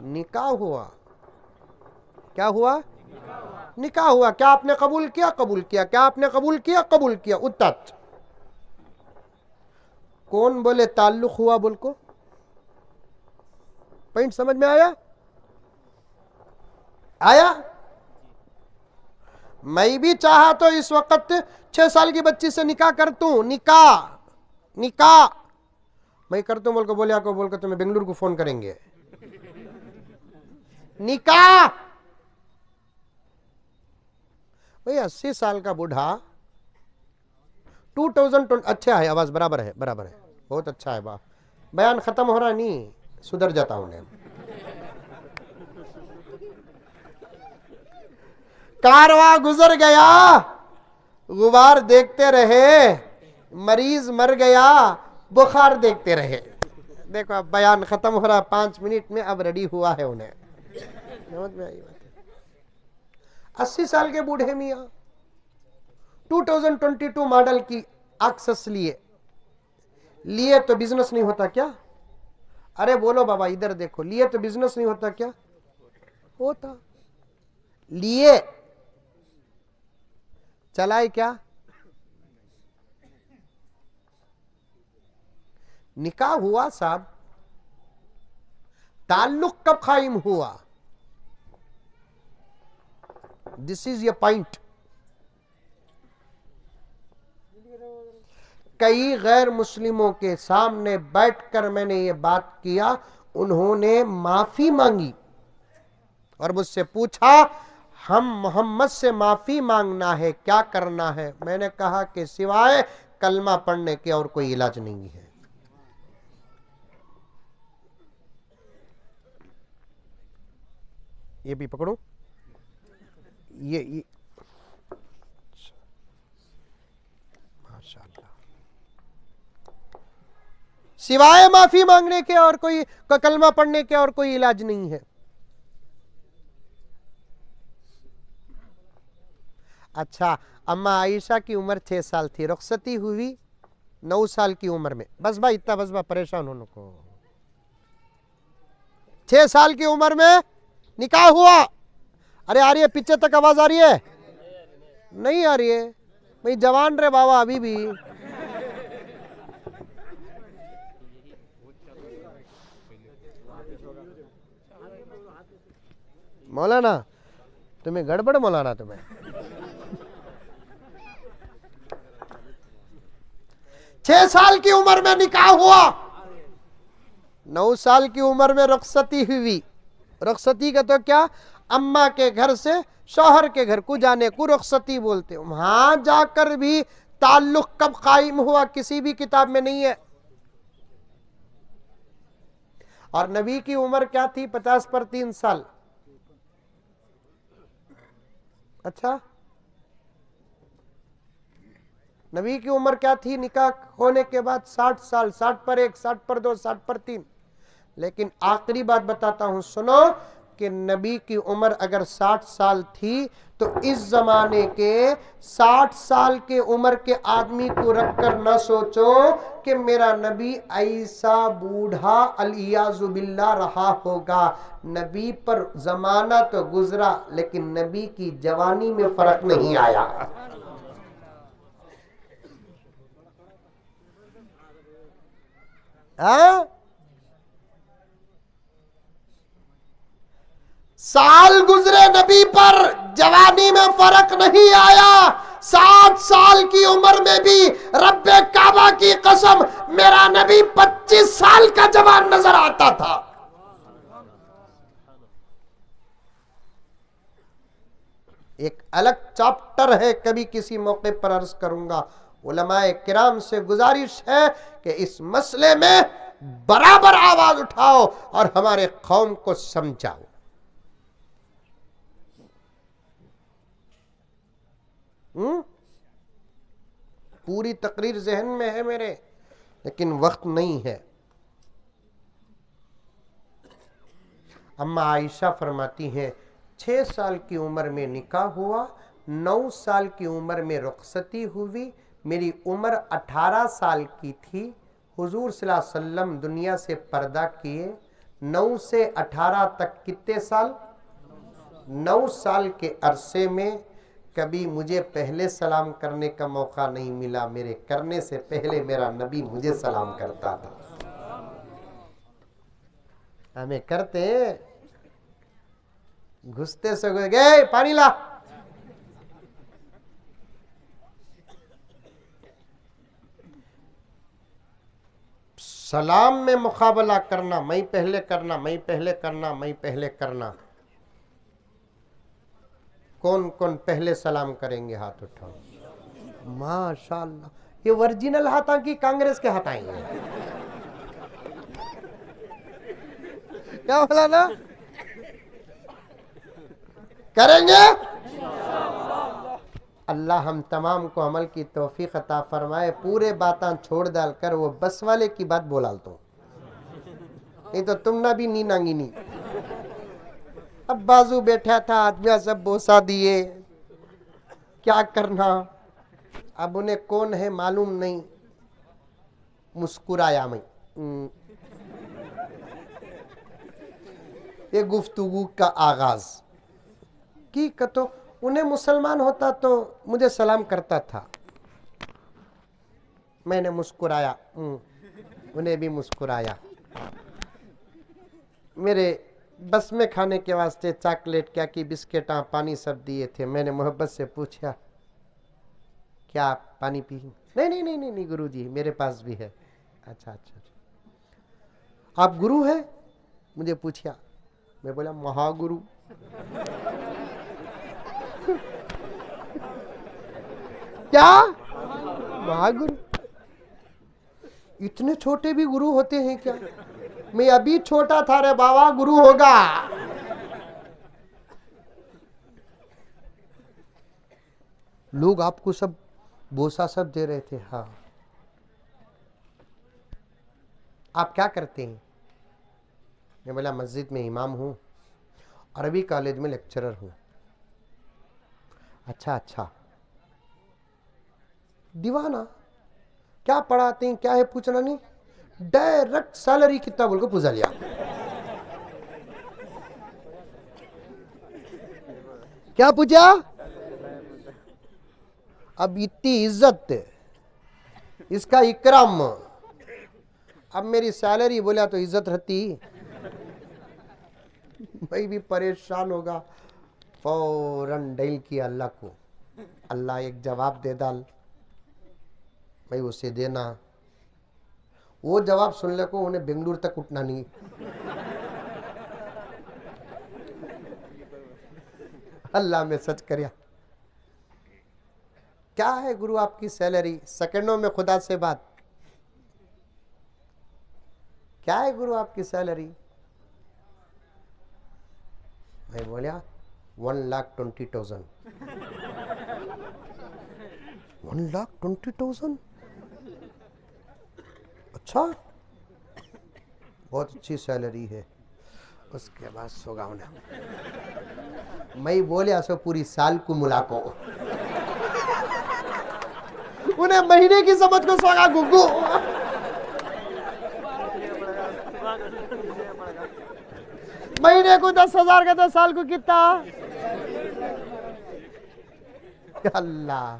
نکاح ہوا. کیا ہوا؟ نکاح ہوا. کیا آپ نے قبول کیا؟ قبول کیا. کیا آپ نے قبول کیا؟ قبول کیا. اتت کون بولے تعلق ہوا بول کو؟ پوائنٹ سمجھ میں آیا؟ آیا؟ میں بھی چاہا تو اس وقت 6 سال کی بچی سے نکاح کرتوں. نکاح میں کرتوں بول کو بولیا کو بول کو تمہیں بنگلور کو فون کریں گے. نکاح بھئی 80 سال کا بوڑھا 2020 اچھا ہے. آواز برابر ہے، برابر ہے، بہت اچھا ہے. بیان ختم ہو رہا نہیں، سدھر جاتا ہوں نے. کارواں گزر گیا، غبار دیکھتے رہے، مریض مر گیا، بخار دیکھتے رہے. دیکھو اب بیان ختم ہو رہا 5 منٹ میں، اب ریڈی ہوا ہے انہیں. سمجھ میں آئی بات؟ 80 سال کے بوڑھے میاں 2022 ماڈل کی ایکسس لیے تو بزنس نہیں ہوتا کیا؟ ارے بولو بابا ادھر دیکھو، لیے تو بزنس نہیں ہوتا کیا؟ ہوتا. لیے چلائے کیا؟ نکاح ہوا صاحب. تعلق کب قائم ہوا؟ دس از your پوائنٹ. کئی غیر مسلموں کے سامنے بیٹھ کر میں نے یہ بات کیا، انہوں نے معافی مانگی اور مجھ سے پوچھا ہم محمد سے معافی مانگنا ہے، کیا کرنا ہے؟ میں نے کہا کہ سوائے کلمہ پڑھنے کے اور کوئی علاج نہیں ہے. یہ بھی پکڑو، یہ ماشاءاللہ. سوائے معافی مانگنے کے اور کوئی کلمہ پڑھنے کے اور کوئی علاج نہیں ہے. اچھا، اما عائشہ کی عمر 6 سال تھی، رخصتی ہوئی 9 سال کی عمر میں. بس بھائی اتنا، بس بھائی پریشان ہونے کو. 6 سال کی عمر میں نکاح ہوا. ارے آ رہی ہے پیچھے تک آواز آ رہی ہے؟ نہیں آ رہی ہے بھئی، جوان رے بابا ابھی بھی. مولانا تمہیں گڑبڑ، مولانا تمہیں. 6 سال کی عمر میں نکاح ہوا، 9 سال کی عمر میں رخصتی ہوئی. رخصتی کا تو کیا؟ اماں کے گھر سے شوہر کے گھر کو جانے کو رخصتی بولتے. وہاں جا کر بھی تعلق کب قائم ہوا کسی بھی کتاب میں نہیں ہے. اور نبی کی عمر کیا تھی؟ 50 پر 3 سال. اچھا، نبی کی عمر کیا تھی نکاح ہونے کے بعد؟ 60 سال. 60 پر 1، 60 پر 2، 60 پر 3. لیکن آخری بات بتاتا ہوں سنو، کہ نبی کی عمر اگر 60 سال تھی تو اس زمانے کے 60 سال کے عمر کے آدمی کو رکھ کر نہ سوچو کہ میرا نبی ایسا بوڑھا علیاذ باللہ رہا ہوگا. نبی پر زمانہ تو گزرا لیکن نبی کی جوانی میں فرق نہیں آیا. سال گزرے نبی پر، جوانی میں فرق نہیں آیا. 60 سال کی عمر میں بھی رب کعبہ کی قسم میرا نبی 25 سال کا جوان نظر آتا تھا. ایک الگ چاپٹر ہے، کبھی کسی موقع پر عرض کروں گا. علماء کرام سے گزارش ہے کہ اس مسئلے میں برابر آواز اٹھاؤ اور ہمارے قوم کو سمجھاؤ. پوری تقریر ذہن میں ہے میرے، لیکن وقت نہیں ہے. اما عائشہ فرماتی ہیں 6 سال کی عمر میں نکاح ہوا، 9 سال کی عمر میں رخصتی ہوئی. میری عمر 18 سال کی تھی. حضور صلی اللہ علیہ وسلم دنیا سے پردہ کیے. 9 سے 18 تک کتنے سال؟ 9 سال کے عرصے میں کبھی مجھے پہلے سلام کرنے کا موقع نہیں ملا، میرے کرنے سے پہلے میرا نبی مجھے سلام کرتا تھا۔ ہمیں کرتے ہیں گھستے سے گئے پانی لا، سلام میں مقابلہ کرنا، میں پہلے کرنا، میں پہلے کرنا، میں پہلے کرنا۔ کون کون پہلے سلام کریں گے؟ ہاتھ اٹھاؤ۔ ماشاءاللہ، یہ ورجنل ہاتھاں کی کانگریس کے ہاتھ آئیں گے؟ کیا بولا نا؟ کریں گے؟ اللہ ہم تمام کو عمل کی توفیق عطا فرمائے۔ پورے باتاں چھوڑ ڈال کر وہ بس والے کی بات بولال تو نہیں تو تم نہ بھی نینا گی نہیں۔ اب بازو بیٹھا تھا، آدمیاں سب بوسا دیے، کیا کرنا؟ اب انہیں کون ہے معلوم نہیں، مسکرایا میں۔ یہ گفتگو کا آغاز کی کتو انہیں مسلمان ہوتا تو مجھے سلام کرتا تھا، میں نے مسکرایا، انہیں بھی مسکرایا۔ میرے بس میں کھانے کے واسطے چاکلیٹ کیا کی بسکٹاں پانی سب دیے تھے، میں نے محبت سے پوچھا کیا آپ پانی پی؟ نہیں نہیں نہیں نہیں گرو جی میرے پاس بھی ہے۔ اچھا اچھا اچھا، آپ گرو ہیں؟ مجھے پوچھا، میں بولا مہا گرو۔ کیا مہا گرو؟ اتنے چھوٹے بھی گرو ہوتے ہیں کیا؟ میں ابھی چھوٹا تھا رے بابا، گرو ہوگا۔ لوگ آپ کو سب بوسا سب دے رہے تھے۔ ہاں، آپ کیا کرتے ہیں؟ میں بولا مسجد میں امام ہوں، عربی کالج میں لیکچرر ہوں۔ اچھا اچھا، دیوانہ کیا پڑھاتے ہیں، کیا ہے پوچھنا نہیں، ڈائریکٹ سیلری کتنا بول کو پوچھا لیا۔ کیا پوچھا؟ اب اتنی عزت، اس کا اکرام، اب میری سیلری بولا تو عزت رہتی، میں بھی پریشان ہوگا۔ فوراً ڈیل کیا اللہ کو، اللہ ایک جواب دے ڈال، میں اسے دینا۔ وہ جواب سن لے کو انہیں بنگلور تک اٹھنا نہیں۔ اللہ میں سچ کریا۔ کیا ہے گرو آپ کی سیلری؟ سیکنڈوں میں خدا سے بات، کیا ہے گرو آپ کی سیلری؟ میں بولیا 1,20,000۔ 1,20,000؟ اچھا، بہت اچھی سیلری ہے۔ اس کے بعد سوگا انہیں، میں بولیا سو پوری سال کو ملاقو، انہیں مہینے کی سمجھ کو سوگا گگو۔ مہینے کو 10,000 کا تو سال کو کتنا؟ اللہ،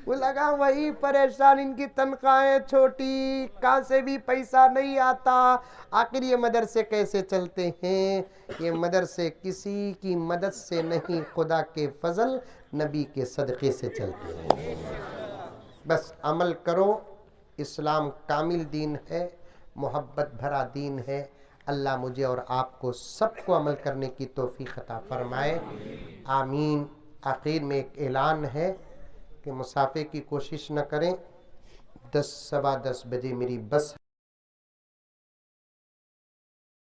وہ لگا وہی پریشان، ان کی تنخواہیں چھوٹی، کہاں سے بھی پیسہ نہیں آتا، آخر یہ مدرسے کیسے چلتے ہیں؟ یہ مدرسے کسی کی مدد سے نہیں، خدا کے فضل نبی کے صدقے سے چلتے ہیں۔ بس عمل کرو، اسلام کامل دین ہے، محبت بھرا دین ہے۔ اللہ مجھے اور آپ کو سب کو عمل کرنے کی توفیق عطا فرمائے، آمین۔ آخر میں ایک اعلان ہے کہ مسافے کی کوشش نہ کریں، 10 سوا 10 بجے میری بس